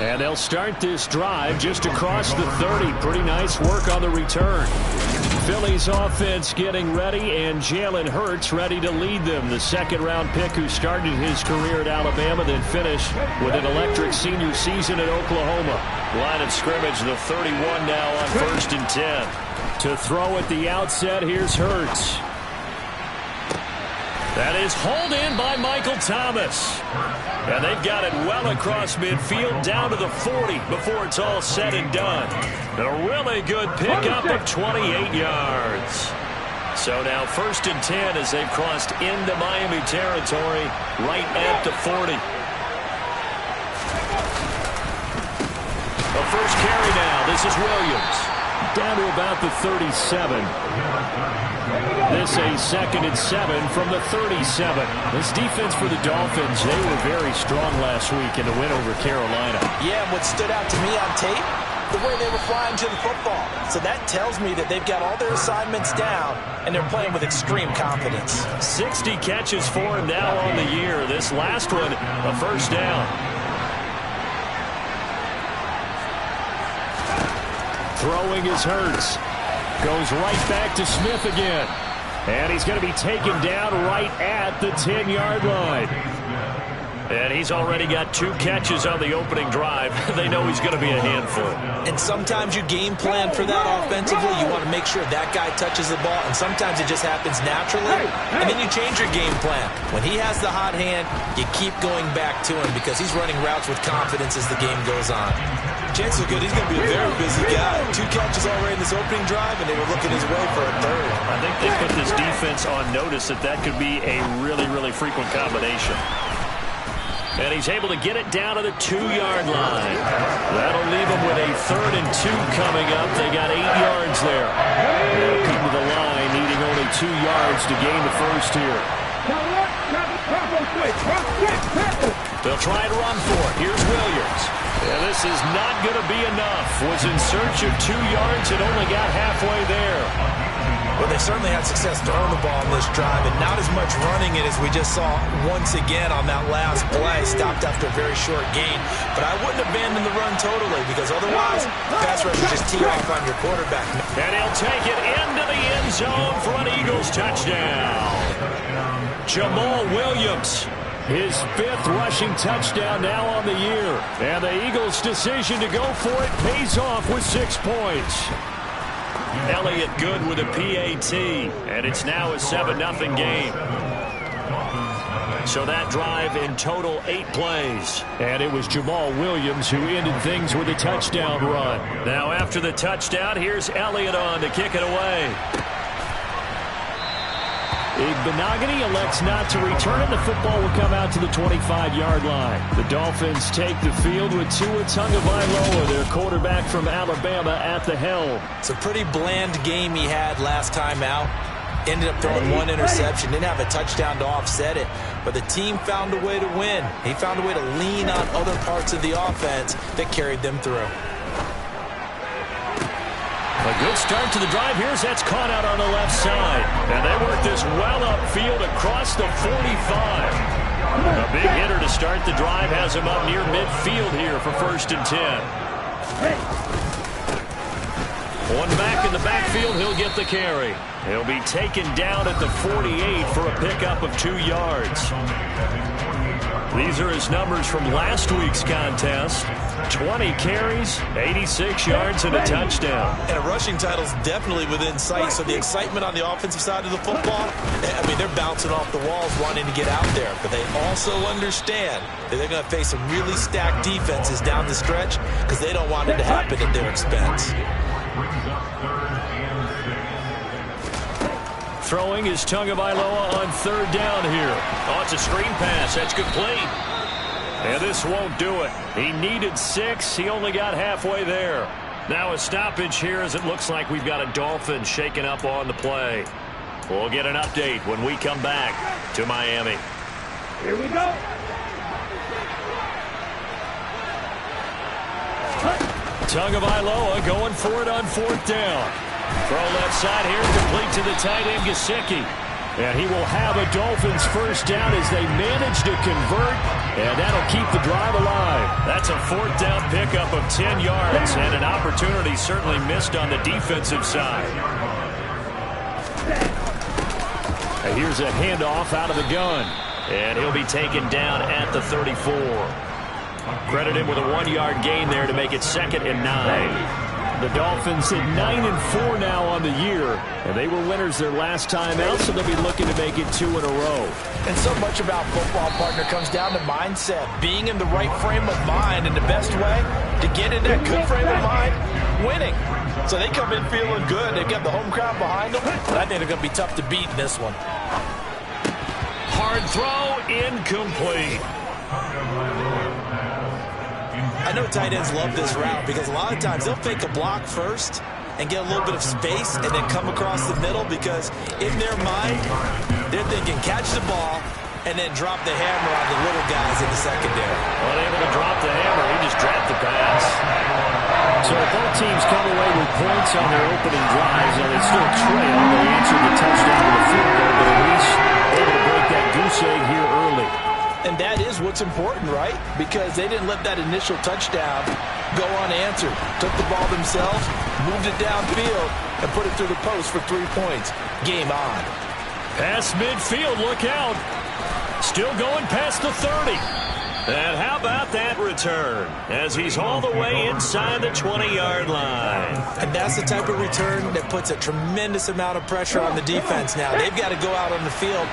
And they'll start this drive just across the 30. Pretty nice work on the return. Philly's offense getting ready, and Jalen Hurts ready to lead them. The second-round pick who started his career at Alabama, then finished with an electric senior season at Oklahoma. Line of scrimmage, the 31 now on 1st and 10. To throw at the outset, here's Hurts. That is hauled in by Michael Thomas. And they've got it well across midfield, down to the 40 before it's all said and done. A really good pickup of 28 yards. So now 1st and 10 as they've crossed into Miami territory right at the 40. The first carry now. This is Williams. Down to about the 37. This a 2nd and 7 from the 37. This defense for the Dolphins, they were very strong last week in the win over Carolina. Yeah, and what stood out to me on tape, the way they were flying to the football. So that tells me that they've got all their assignments down, and they're playing with extreme confidence. 60 catches for him now on the year. This last one, a first down. Throwing is Hurts. Goes right back to Smith again. And he's going to be taken down right at the 10-yard line. And he's already got 2 catches on the opening drive. They know he's going to be a handful. And sometimes you game plan for that offensively. You want to make sure that guy touches the ball, and sometimes it just happens naturally. And then you change your game plan. When he has the hot hand, you keep going back to him because he's running routes with confidence as the game goes on. Chances are good he's going to be a very busy guy. 2 catches already in this opening drive, and they were looking his way for a 3rd. I think they put this defense on notice that could be a really, really frequent combination. And he's able to get it down to the 2-yard line. That'll leave him with a 3rd and 2 coming up. They got 8 yards there. They'll come to the line, needing only 2 yards to gain the first here. They'll try and run for it. Here's Williams. Yeah, this is not going to be enough. Was in search of 2 yards and only got halfway there. Well, they certainly had success throwing the ball in this drive, and not as much running it as we just saw once again on that last play. Stopped after a very short gain. But I wouldn't abandon the run totally, because otherwise, pass rushers just tee off on your quarterback. And he'll take it into the end zone for an Eagles touchdown. Jamal Williams, his 5th rushing touchdown now on the year. And the Eagles' decision to go for it pays off with 6 points. Elliott good with a PAT, and it's now a 7-0 game. So that drive in total 8 plays. And it was Jamal Williams who ended things with a touchdown run. Now after the touchdown, here's Elliott on to kick it away. Benogany elects not to return it. The football will come out to the 25-yard line. The Dolphins take the field with Tua Tagovailoa, their quarterback from Alabama, at the helm. It's a pretty bland game he had last time out. Ended up throwing 1 interception. Didn't have a touchdown to offset it. But the team found a way to win. He found a way to lean on other parts of the offense that carried them through. A good start to the drive. Here's that's caught out on the left side. And they work this well upfield across the 45. A big hitter to start the drive has him up near midfield here for 1st and 10. One back in the backfield. He'll get the carry. He'll be taken down at the 48 for a pickup of 2 yards. These are his numbers from last week's contest. 20 carries, 86 yards, and a touchdown. And a rushing title's definitely within sight, so the excitement on the offensive side of the football, I mean, they're bouncing off the walls wanting to get out there, but they also understand that they're going to face some really stacked defenses down the stretch because they don't want it to happen at their expense. Throwing is Tagovailoa on 3rd down here. Oh, it's a screen pass. That's complete. And this won't do it. He needed 6. He only got halfway there. Now a stoppage here as it looks like we've got a Dolphin shaking up on the play. We'll get an update when we come back to Miami. Here we go. Tagovailoa going for it on 4th down. Throw left side here, complete to the tight end, Gesicki. And he will have a Dolphins 1st down as they manage to convert, and that'll keep the drive alive. That's a 4th down pickup of 10 yards, and an opportunity certainly missed on the defensive side. And here's a handoff out of the gun, and he'll be taken down at the 34. Credit him with a 1-yard gain there to make it 2nd and 9. The Dolphins at 9-4 now on the year, and they were winners their last time out, so they'll be looking to make it 2 in a row. And so much about football, partner, comes down to mindset, being in the right frame of mind, and the best way to get in that good frame of mind, winning. So they come in feeling good. They've got the home crowd behind them, but I think they're going to be tough to beat in this one. Hard throw, incomplete. I know tight ends love this route because a lot of times they'll fake a block first, and get a little bit of space and then come across the middle, because in their mind, they're thinking catch the ball and then drop the hammer on the little guys in the secondary. Unable to drop the hammer, he just dropped the pass. So both teams come away with points on their opening drives, and they still trail. They answered the touchdown with a field goal, but at least able to break that goose egg here early. And that is what's important, right? Because they didn't let that initial touchdown go unanswered. Took the ball themselves, moved it downfield, and put it through the post for 3 points. Game on. Past midfield, look out. Still going past the 30. And how about that return as he's all the way inside the 20-yard line. And that's the type of return that puts a tremendous amount of pressure on the defense now. They've got to go out on the field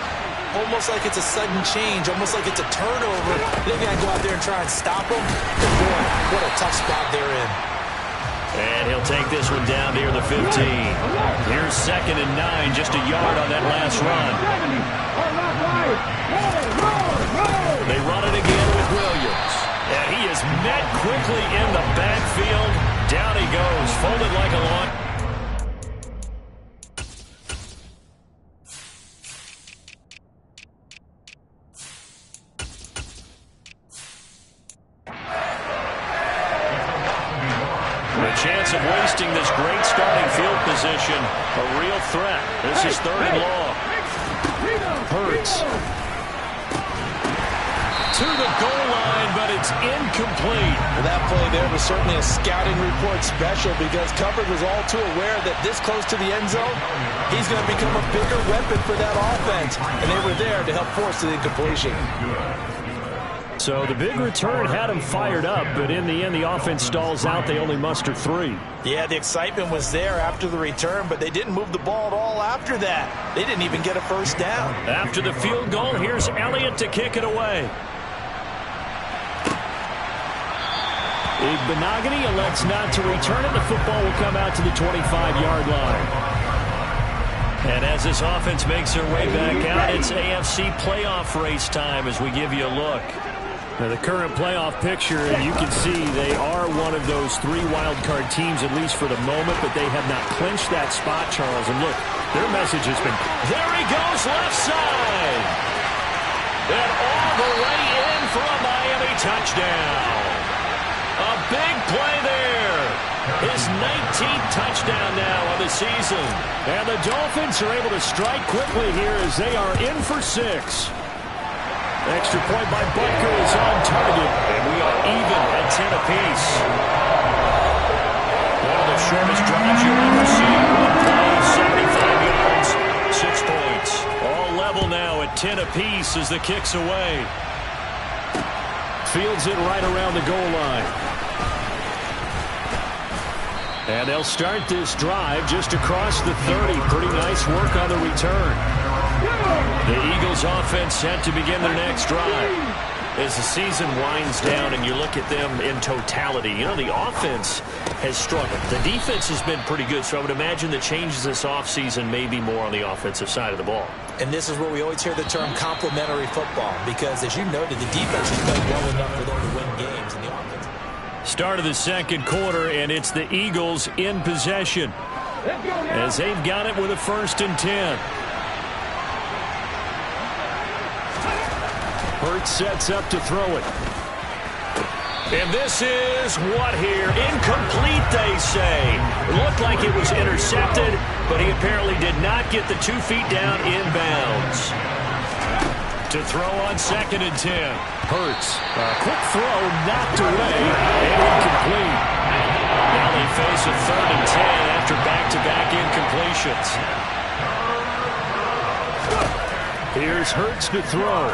almost like it's a sudden change, almost like it's a turnover. They've got to go out there and try and stop them. But boy, what a tough spot they're in. And he'll take this one down near the 15. Here's 2nd and 9, just a yard on that last run. They run it again with Williams. And he is met quickly in the backfield. Down he goes, folded like a lawn. Chance of wasting this great starting field position. A real threat. This is 3rd and long. Hurts to the goal line, but it's incomplete. Well, that play there was certainly a scouting report special, because coverage was all too aware that this close to the end zone, he's going to become a bigger weapon for that offense. And they were there to help force the incompletion. So the big return had him fired up, but in the end, the offense stalls out. They only muster 3. Yeah, the excitement was there after the return, but they didn't move the ball at all after that. They didn't even get a first down. After the field goal, here's Elliott to kick it away. Igbenogany elects not to return it. The football will come out to the 25-yard line. And as this offense makes their way back out, it's AFC playoff race time as we give you a look. Now, the current playoff picture, and you can see they are one of those 3 wild-card teams, at least for the moment, but they have not clinched that spot, Charles. And look, their message has been, there he goes, left side. And all the way in for a Miami touchdown. A big play there. His 19th touchdown now of the season. And the Dolphins are able to strike quickly here as they are in for 6. Extra point by Butker is on target. And we are even at 10 apiece. One of the shortest drives you'll ever see. 1 play, 75 yards, 6 points. All level now at 10 apiece as the kick's away. Fields it right around the goal line. And they'll start this drive just across the 30. Pretty nice work on the return. The Eagles offense set to begin their next drive. As the season winds down and you look at them in totality, you know, the offense has struggled. The defense has been pretty good, so I would imagine the changes this offseason may be more on the offensive side of the ball. And this is where we always hear the term complementary football, because as you noted, the defense has played well enough for them to win games in the offense. Start of the second quarter, and it's the Eagles in possession as they've got it with a 1st and 10. Hurts sets up to throw it. And this is what here? Incomplete, they say. It looked like it was intercepted, but he apparently did not get the 2 feet down inbounds. To throw on 2nd and 10. Hurts. A quick throw knocked away and incomplete. Now they face a 3rd and 10 after back-to-back incompletions. Here's Hurts to throw.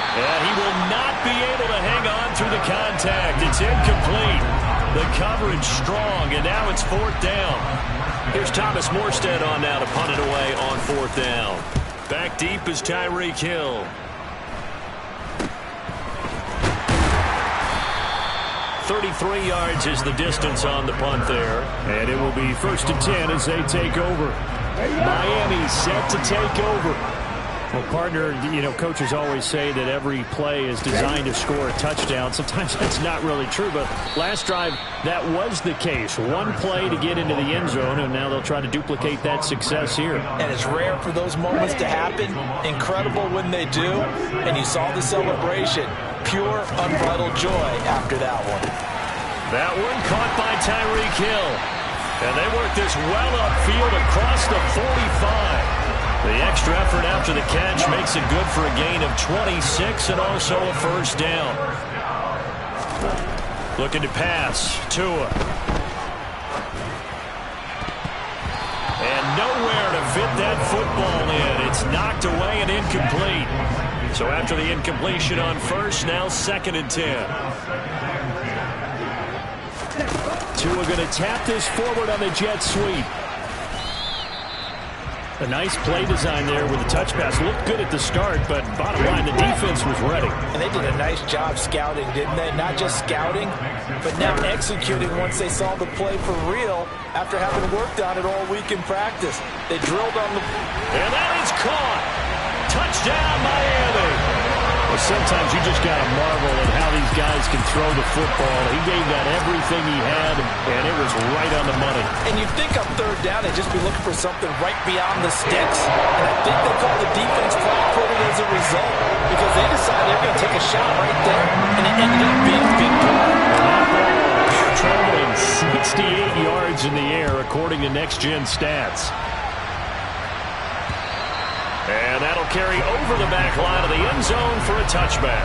And he will not be able to hang on through the contact. It's incomplete. The coverage strong, and now it's 4th down. Here's Thomas Morstead on now to punt it away on 4th down. Back deep is Tyreek Hill. 33 yards is the distance on the punt there. And it will be 1st and 10 as they take over. Miami set to take over. Well, partner, coaches always say that every play is designed to score a touchdown. Sometimes that's not really true, but last drive, that was the case. One play to get into the end zone, and now they'll try to duplicate that success here. And it's rare for those moments to happen. Incredible when they do. And you saw the celebration. Pure, unbridled joy after that one. That one caught by Tyreek Hill. And they work this well upfield across the 45. The extra effort after the catch makes it good for a gain of 26 and also a first down. Looking to pass. Tua. And nowhere to fit that football in. It's knocked away and incomplete. So after the incompletion on first, now 2nd and 10. Tua going to tap this forward on the jet sweep. A nice play design there with the touch pass. Looked good at the start, but bottom line, the defense was ready. And they did a nice job scouting, didn't they? Not just scouting, but now executing once they saw the play for real after having worked on it all week in practice. They drilled on the... And that is caught. Touchdown, Miami. Well, sometimes you just got to marvel at how these guys can throw the football. He gave that everything he had, and it was right on the money. And you'd think on 3rd down they'd just be looking for something right beyond the sticks. And I think they called the defense flat-footed as a result because they decided they're going to take a shot right there, and it ended up being a big play. Traveling 68 yards in the air, according to Next Gen Stats. And that'll carry over the back line of the end zone for a touchback.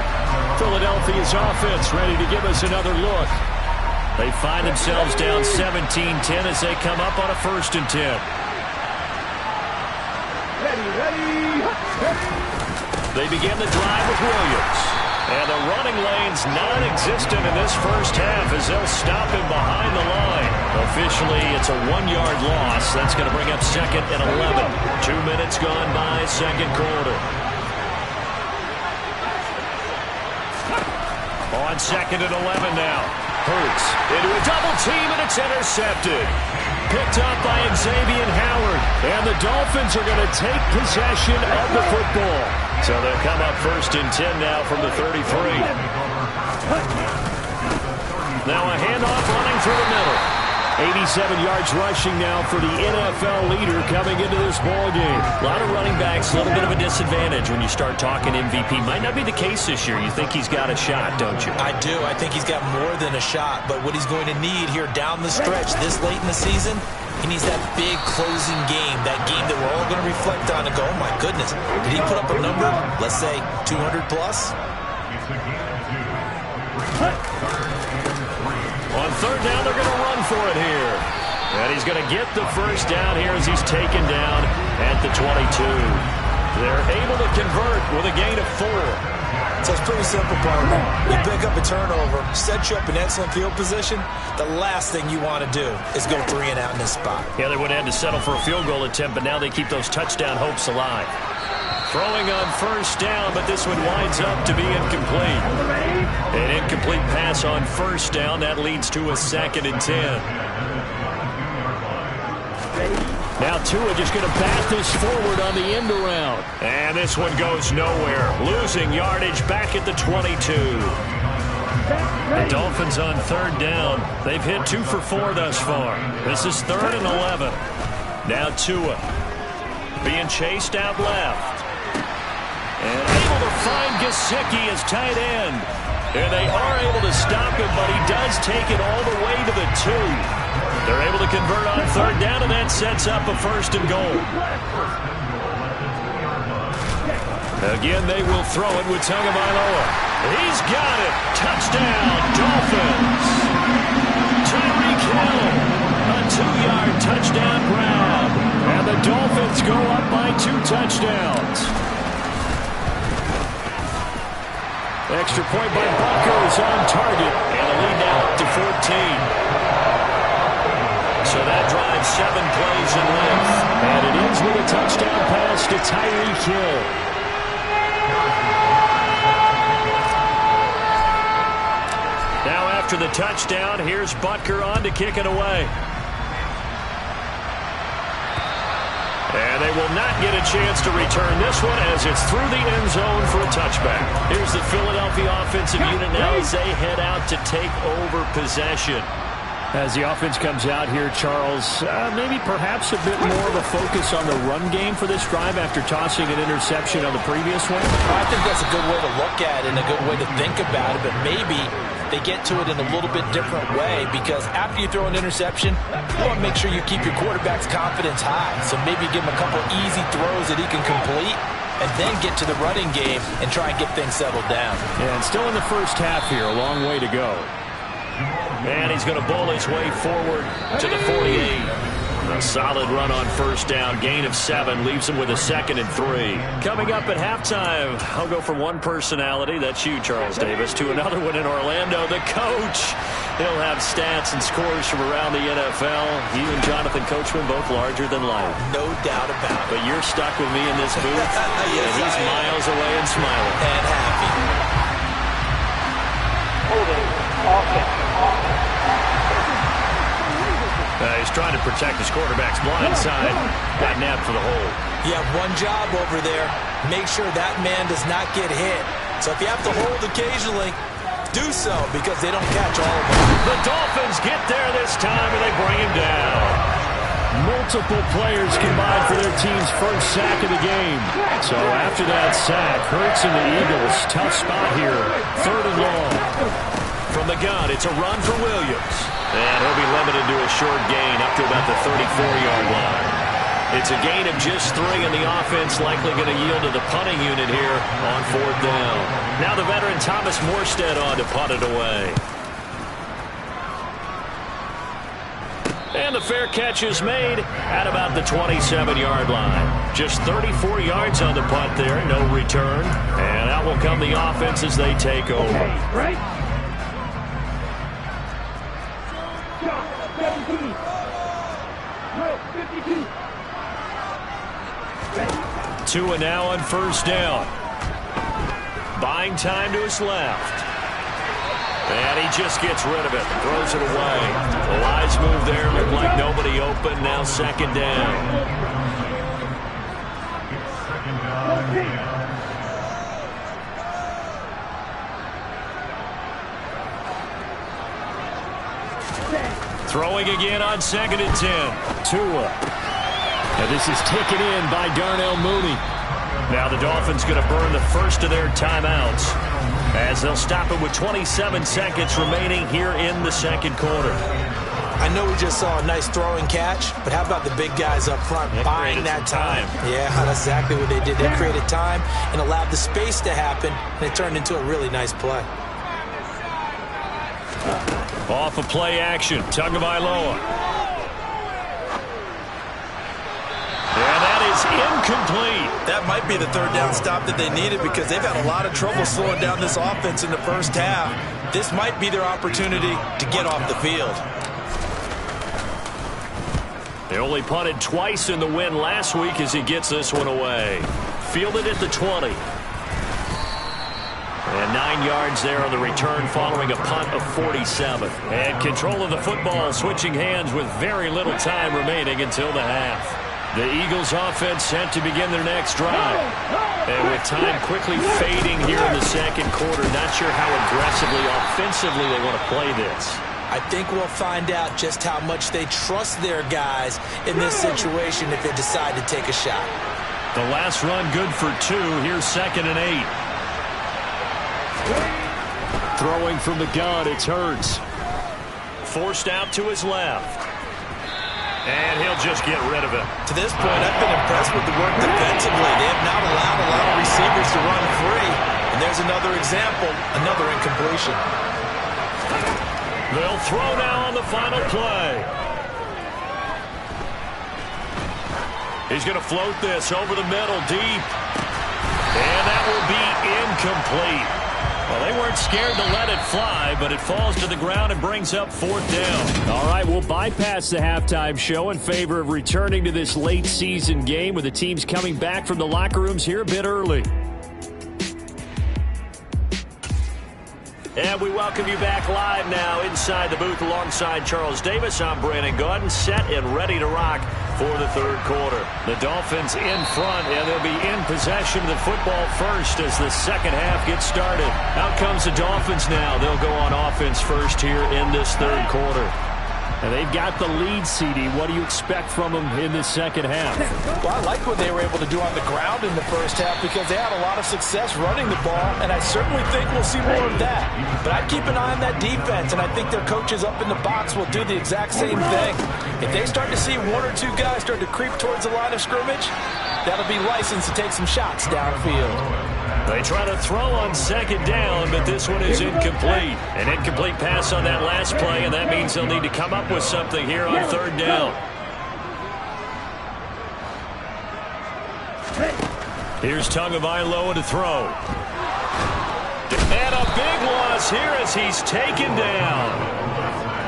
Philadelphia's offense ready to give us another look. They find themselves down 17-10 as they come up on a 1st and 10. They begin the drive with Williams. And the running lane's non-existent in this first half as they'll stop him behind the line. Officially, it's a 1-yard loss. That's going to bring up 2nd and 11. 2 minutes gone by, 2nd quarter. On 2nd and 11 now. Hurts into a double team, and it's intercepted. Picked up by Xavier Howard. And the Dolphins are going to take possession of the football. So they'll come up 1st and 10 now from the 33. Now a handoff running through the middle. 87 yards rushing now for the NFL leader coming into this ballgame. A lot of running backs, a little bit of a disadvantage when you start talking MVP. Might not be the case this year. You think he's got a shot, don't you? I do. I think he's got more than a shot. But what he's going to need here down the stretch this late in the season, he needs that big closing game, that game that we're all going to reflect on and go, oh, my goodness, did he put up a number, let's say, 200 plus? On 3rd down, they're going to run for it here. And he's going to get the first down here as he's taken down at the 22. They're able to convert with a gain of 4. So it's pretty simple, partner. You pick up a turnover, set you up in excellent field position. The last thing you want to do is go 3 and out in this spot. Yeah, they would have had to settle for a field goal attempt, but now they keep those touchdown hopes alive. Throwing on 1st down, but this one winds up to be incomplete. An incomplete pass on 1st down. That leads to a 2nd and 10. Now Tua just going to bat this forward on the end around. And this one goes nowhere. Losing yardage back at the 22. The Dolphins on 3rd down. They've hit 2 for 4 thus far. This is 3rd and 11. Now Tua being chased out left. And able to find Gesicki as tight end. And they are able to stop him, but he does take it all the way to the 2. They're able to convert on 3rd down, and that sets up a 1st and goal. Again, they will throw it with Tagovailoa. He's got it. Touchdown, Dolphins. Tyreek Hill, a 2-yard touchdown grab. And the Dolphins go up by 2 touchdowns. Extra point by Bucker is on target, and the lead now up to 14. So that drives 7 plays in length. And it ends with a touchdown pass to Tyreek Hill. Now after the touchdown, here's Butker on to kick it away. And they will not get a chance to return this one as it's through the end zone for a touchback. Here's the Philadelphia offensive unit now as they head out to take over possession. As the offense comes out here, Charles, maybe perhaps a bit more of a focus on the run game for this drive after tossing an interception on the previous one? I think that's a good way to look at it and a good way to think about it, but maybe they get to it in a little bit different way because after you throw an interception, you want to make sure you keep your quarterback's confidence high. So maybe give him a couple easy throws that he can complete and then get to the running game and try and get things settled down. Yeah, and still in the first half here, a long way to go. And he's going to bowl his way forward to the 48. A solid run on first down. Gain of 7 leaves him with a 2nd and 3. Coming up at halftime, I'll go from one personality, that's you, Charles Davis, to another one in Orlando, the coach. He'll have stats and scores from around the NFL. You and Jonathan Coachman both larger than life. No doubt about it. But you're stuck with me in this booth, yes, and he's miles away and smiling. And happy. Holding offense. He's trying to protect his quarterback's blind side. Got nabbed for the hold. You have one job over there. Make sure that man does not get hit. So if you have to hold occasionally, do so because they don't catch all of them. The Dolphins get there this time and they bring him down. Multiple players combined for their team's first sack of the game. So after that sack, Hurts and the Eagles, tough spot here. 3rd and long. From the gun, it's a run for Williams. And he'll be limited to a short gain up to about the 34-yard line. It's a gain of just 3, and the offense likely going to yield to the punting unit here on 4th down. Now the veteran Thomas Morstead on to punt it away. And the fair catch is made at about the 27-yard line. Just 34 yards on the punt there, no return. And out will come the offense as they take over. Right. 17. No, 52. 2 and now on first down. Buying time to his left. And he just gets rid of it. Throws it away. A wise move there. Looked like nobody open. Now 2nd down. Throwing again on 2nd and 10. Tua. And this is taken in by Darnell Mooney. Now the Dolphins going to burn the first of their timeouts as they'll stop it with 27 seconds remaining here in the 2nd quarter. I know we just saw a nice throwing catch, but how about the big guys up front buying that time? Yeah, that's exactly what they did. They created time and allowed the space to happen, and it turned into a really nice play. Off of play action, Tagovailoa. And that is incomplete. That might be the 3rd down stop that they needed because they've had a lot of trouble slowing down this offense in the first half. This might be their opportunity to get off the field. They only punted twice in the win last week as he gets this one away. Fielded at the 20. And 9 yards there on the return following a punt of 47. And control of the football switching hands with very little time remaining until the half. The Eagles offense set to begin their next drive. And with time quickly fading here in the 2nd quarter, not sure how aggressively, offensively they want to play this. I think we'll find out just how much they trust their guys in this situation if they decide to take a shot. The last run good for 2. Here's 2nd and 8. Throwing from the gun, it's Hurts. Forced out to his left. And he'll just get rid of it. To this point, I've been impressed with the work defensively. They have not allowed a lot of receivers to run free. And there's another example, another incompletion. They'll throw now on the final play. He's going to float this over the middle deep. And that will be incomplete. Well, they weren't scared to let it fly, but it falls to the ground and brings up 4th down. All right, we'll bypass the halftime show in favor of returning to this late season game with the teams coming back from the locker rooms here a bit early. And we welcome you back live now inside the booth alongside Charles Davis. I'm Brandon Gaudin, set and ready to rock for the third quarter. The Dolphins in front, and they'll be in possession of the football first as the second half gets started. Out comes the Dolphins now. They'll go on offense first here in this third quarter. And they've got the lead, CD. What do you expect from them in the second half? Well, I like what they were able to do on the ground in the first half because they had a lot of success running the ball, and I certainly think we'll see more of that. But I'd keep an eye on that defense, and I think their coaches up in the box will do the exact same thing. If they start to see one or two guys start to creep towards the line of scrimmage, that'll be license to take some shots downfield. They try to throw on second down, but this one is incomplete. An incomplete pass on that last play, and that means they'll need to come up with something here on third down. Here's Tagovailoa to throw. And a big loss here as he's taken down.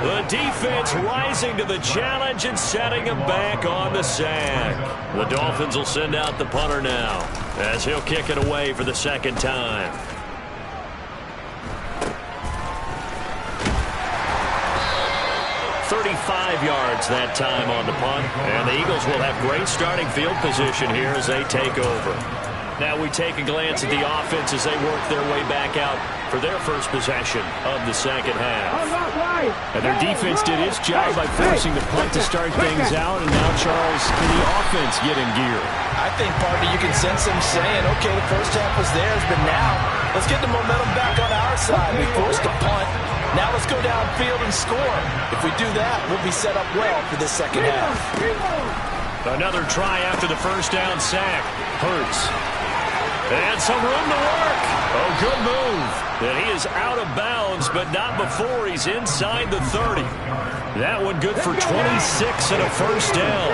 The defense rising to the challenge and setting him back on the sack. The Dolphins will send out the punter now as he'll kick it away for the second time. "35 yards that time on the punt, and the Eagles will have great starting field position here as they take over. Now we take a glance at the offense as they work their way back out for their first possession of the second half. And their defense did its job by forcing the punt to start things out, and now, Charles, can the offense get in gear? I think, partner, you can sense them saying, okay, the first half was theirs, but now let's get the momentum back on our side. We forced a punt. Now let's go downfield and score. If we do that, we'll be set up well for this second half. Another try after the first down sack. Hurts. And some room to work. Oh, good move. And he is out of bounds, but not before he's inside the 30. That one good for 26 and a first down.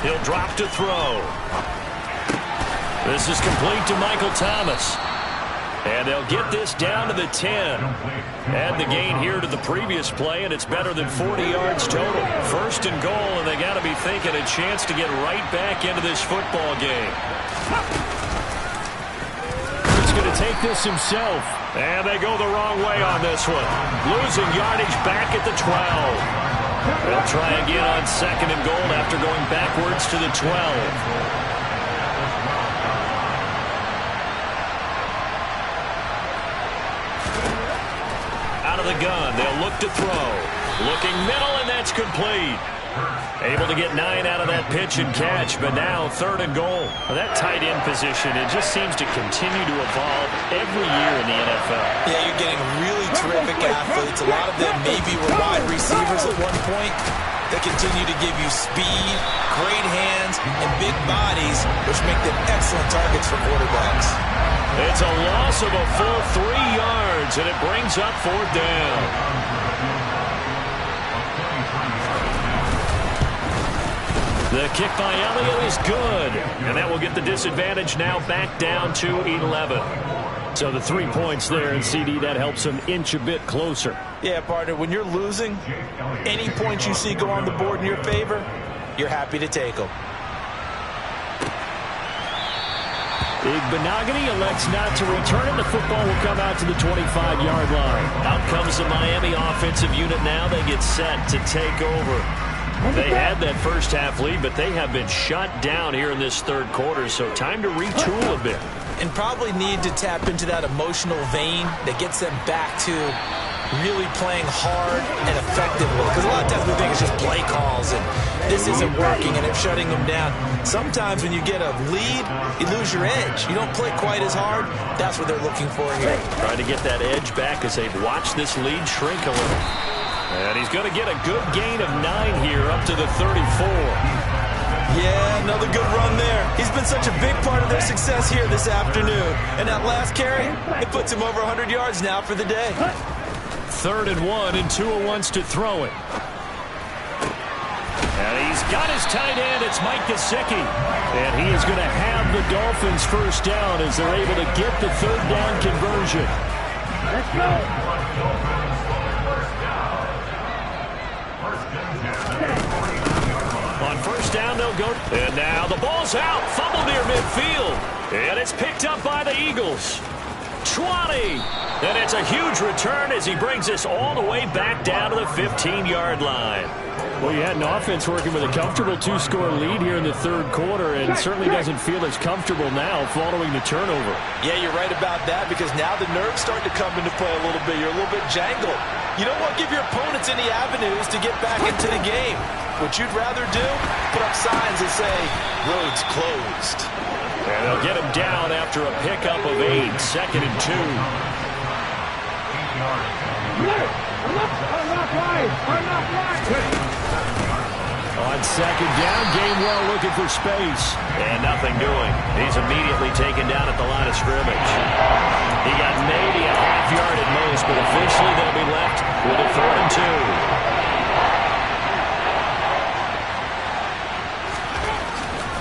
He'll drop to throw. This is complete to Michael Thomas. And they'll get this down to the 10. Add the gain here to the previous play, and it's better than 40 yards total. First and goal, and they got to be thinking a chance to get right back into this football game. He's going to take this himself. And they go the wrong way on this one. Losing yardage back at the 12. They'll try again on second and goal after going backwards to the 12. The gun. They'll look to throw. Looking middle, and that's complete. Able to get 9 out of that pitch and catch, but now third and goal. Well, that tight end position, it just seems to continue to evolve every year in the NFL. Yeah, you're getting really terrific athletes. A lot of them maybe were wide receivers at one point. They continue to give you speed, great hands, and big bodies, which make them excellent targets for quarterbacks. It's a loss of a full 3 yards, and it brings up fourth down. The kick by Elliott is good, and that will get the disadvantage now back down to 11. So the 3 points there, and CD, that helps them inch a bit closer. Yeah, partner, when you're losing, any points you see go on the board in your favor, you're happy to take them. Benogany elects not to return it. The football will come out to the 25-yard line. Out comes the Miami offensive unit now. They get set to take over. They had that first half lead, but they have been shut down here in this third quarter, so time to retool a bit. And probably need to tap into that emotional vein that gets them back to really playing hard and effectively. Because a lot of times we think it's just play calls and this isn't working and it's shutting them down. Sometimes when you get a lead, you lose your edge. You don't play quite as hard. That's what they're looking for here. Trying to get that edge back as they've watched this lead shrink a little. And he's going to get a good gain of 9 here up to the 34. Yeah, another good run there. He's been such a big part of their success here this afternoon. And that last carry, it puts him over 100 yards now for the day. 3rd and 1, and Tua wants to throw it. And he's got his tight end. It's Mike Gesicki. And he is going to have the Dolphins first down as they're able to get the third down conversion. Let's go. On first down, they'll go. And now the ball's out. Fumble near midfield. And it's picked up by the Eagles. 20. And it's a huge return as he brings us all the way back down to the 15-yard line. Well, you had an offense working with a comfortable 2-score lead here in the third quarter, and certainly doesn't feel as comfortable now following the turnover. Yeah, you're right about that, because now the nerves starting to come into play a little bit. You're a little bit jangled. You don't want to give your opponents any avenues to get back into the game. What you'd rather do, put up signs that say, roads closed. And they'll get him down after a pickup of 8, 2nd and 2. On 2nd down, Gainwell looking for space. And nothing doing. He's immediately taken down at the line of scrimmage. He got maybe a half yard at most, but eventually they'll be left with a 4th and 2.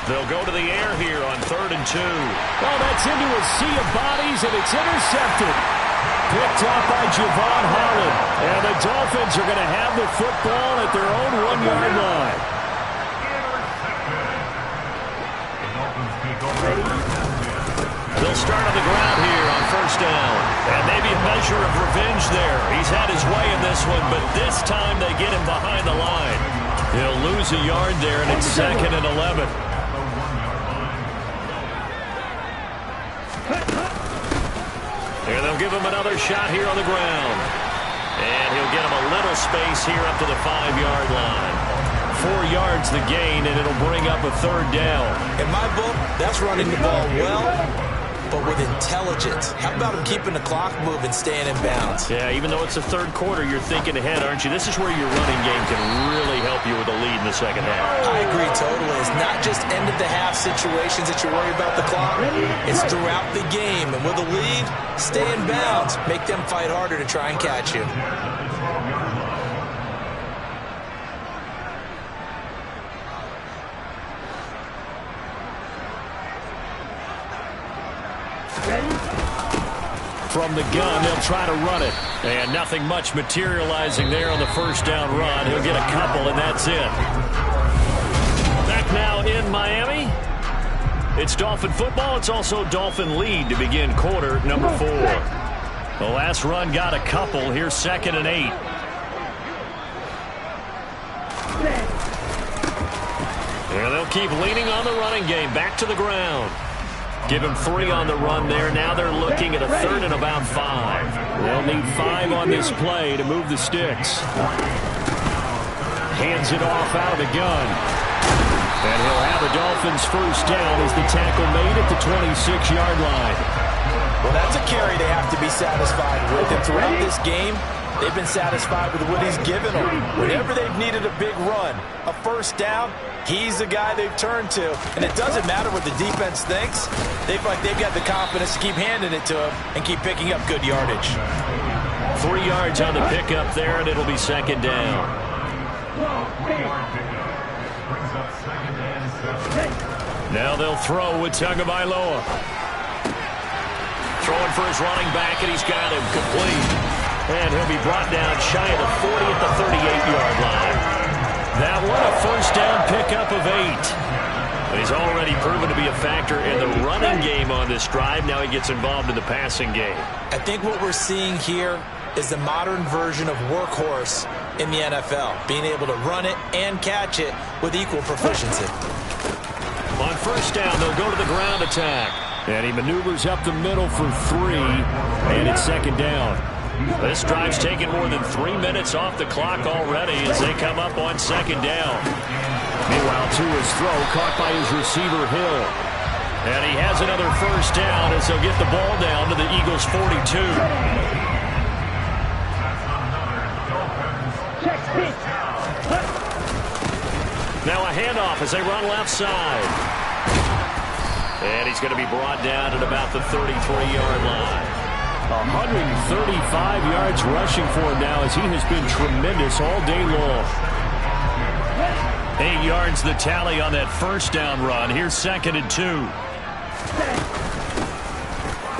They'll go to the air here on 3rd and 2. Well, that's into a sea of bodies, and it's intercepted. Picked off by Javon Holland. And the Dolphins are going to have the football at their own 1-yard line. They'll start on the ground here on 1st down. And maybe a measure of revenge there. He's had his way in this one, but this time they get him behind the line. He'll lose a yard there, and it's 2nd and 11. Here they'll give him another shot here on the ground. And he'll get him a little space here up to the 5-yard line. 4 yards the gain, and it'll bring up a 3rd down. In my book, that's running the ball well, but with intelligence. How about him keeping the clock moving, staying in bounds? Yeah, even though it's the 3rd quarter, you're thinking ahead, aren't you? This is where your running game can really help you with a lead in the 2nd half. I agree totally. It's not just end-of-the-half situations that you worry about the clock. It's throughout the game. And with a lead, stay in bounds. Make them fight harder to try and catch you. From the gun, they'll try to run it. And nothing much materializing there on the 1st down run. He'll get a couple, and that's it. Back now in Miami. It's Dolphin football. It's also Dolphin lead to begin quarter number 4. The last run got a couple. Here's 2nd and 8. And they'll keep leaning on the running game. Back to the ground. Give him 3 on the run there. Now they're looking at a 3rd and about 5. They'll need 5 on this play to move the sticks. Hands it off out of the gun. And he'll have the Dolphins' 1st down as the tackle made at the 26-yard line. Well, that's a carry they have to be satisfied with. And throughout this game, they've been satisfied with what he's given them. Whenever they've needed a big run, a 1st down, he's the guy they've turned to. And it doesn't matter what the defense thinks. They feel like they've got the confidence to keep handing it to him and keep picking up good yardage. 3 yards on the pickup there, and it'll be 2nd down. Now they'll throw with Tagovailoa. Throwing for his running back, and he's got him complete. And he'll be brought down shy of the 40 at the 38-yard line. That one, a 1st down pickup of 8. He's already proven to be a factor in the running game on this drive. Now he gets involved in the passing game. I think what we're seeing here is the modern version of workhorse in the NFL, being able to run it and catch it with equal proficiency. On 1st down, they'll go to the ground attack. And he maneuvers up the middle for 3, and it's 2nd down. This drive's taken more than 3 minutes off the clock already as they come up on 2nd down. Meanwhile, Tua's throw caught by his receiver, Hill. And he has another 1st down as they'll get the ball down to the Eagles' 42. Now a handoff as they run left side. And he's going to be brought down at about the 33-yard line. 135 yards rushing for him now as he has been tremendous all day long. 8 yards the tally on that 1st down run. Here's 2nd and 2.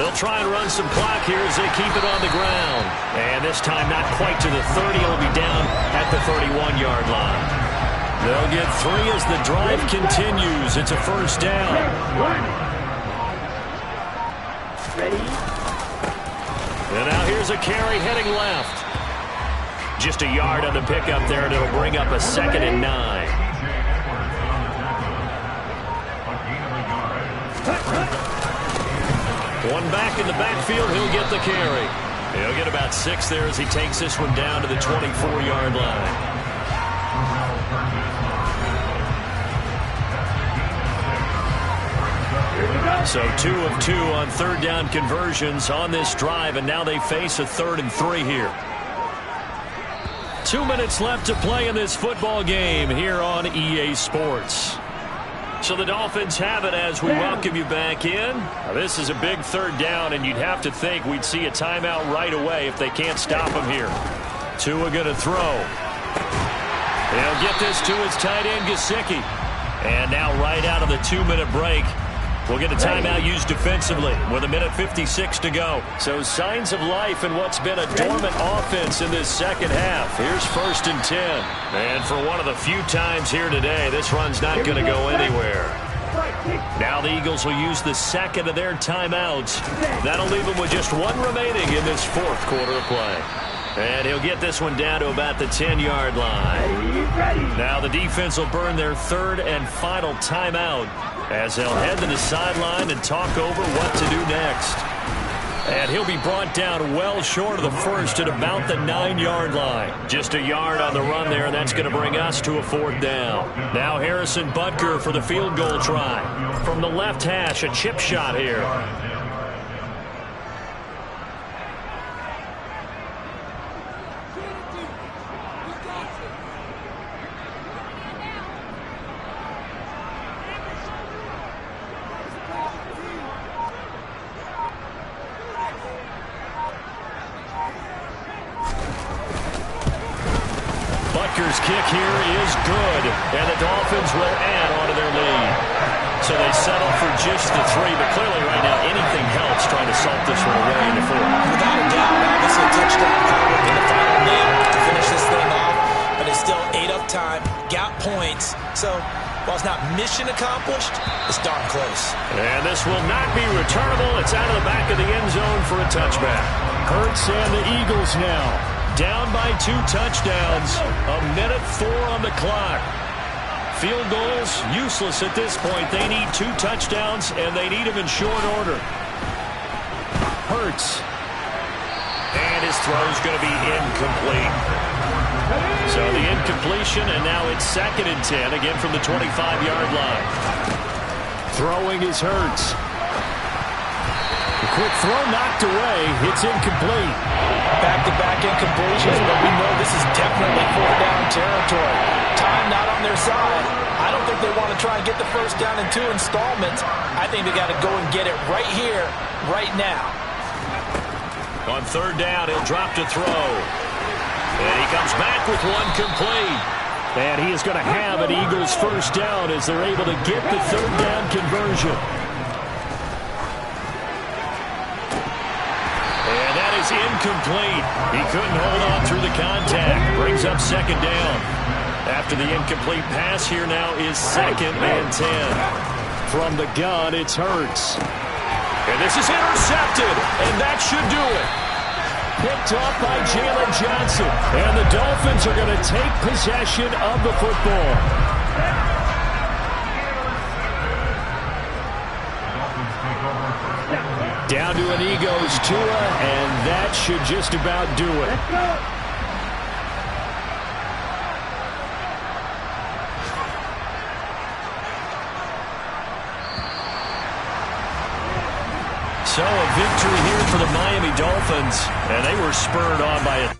They'll try and run some clock here as they keep it on the ground. And this time not quite to the 30. It'll be down at the 31-yard line. They'll get 3 as the drive continues. It's a 1st down. And now here's a carry heading left. Just a yard on the pickup there, and it'll bring up a 2nd and 9. One back in the backfield, he'll get the carry. He'll get about 6 there as he takes this one down to the 24-yard line. So 2 of 2 on 3rd down conversions on this drive, and now they face a 3rd and 3 here. 2 minutes left to play in this football game here on EA Sports. So the Dolphins have it as we welcome you back in. Now, this is a big 3rd down, and you'd have to think we'd see a timeout right away if they can't stop him here. Tua going to throw. He'll get this to his tight end, Gesicki. And now right out of the 2-minute break, we'll get a timeout used defensively with 1:56 to go. So signs of life in what's been a dormant offense in this second half. Here's 1st and 10. And for one of the few times here today, this run's not going to go anywhere. Now the Eagles will use the 2nd of their timeouts. That'll leave them with just 1 remaining in this 4th quarter of play. And he'll get this one down to about the 10-yard line. Now the defense will burn their 3rd and final timeout as they'll head to the sideline and talk over what to do next. And he'll be brought down well short of the 1st at about the 9-yard line. Just a yard on the run there, and that's going to bring us to a 4th down. Now Harrison Butker for the field goal try. From the left hash, a chip shot here. Butker's kick here is good, and the Dolphins will add on to their lead. So they settle for just the 3, but clearly right now anything helps trying to salt this one away in the 4th. Without a doubt, obviously a touchdown call would be the final nail to finish this thing off, but it's still 8 up time, got points. So while it's not mission accomplished, it's darn close. And this will not be returnable. It's out of the back of the end zone for a touchback. Hurts and the Eagles now down by 2 touchdowns. 1:04 on the clock. Field goals useless at this point. They need 2 touchdowns, and they need them in short order. Hurts. And his throw's going to be incomplete. So the incompletion, and now it's 2nd and 10, again from the 25-yard line. Throwing is Hurts. The quick throw knocked away. It's incomplete. Back-to-back incompletions, but we know this is definitely 4th down territory. Time not on their side. I don't think they want to try and get the 1st down in 2 installments. I think they got to go and get it right here, right now. On 3rd down, he'll drop to throw. And he comes back with one complete. And he is going to have an Eagles 1st down as they're able to get the 3rd down conversion. And that is incomplete. He couldn't hold on through the contact. Brings up 2nd down. After the incomplete pass, here now is 2nd and 10. From the gun, it's Hurts. And this is intercepted, and that should do it. Picked off by Jalen Johnson. And the Dolphins are going to take possession of the football. Down to an Eagles Tua, and that should just about do it. So a victory here for the Miami Dolphins, and they were spurred on by a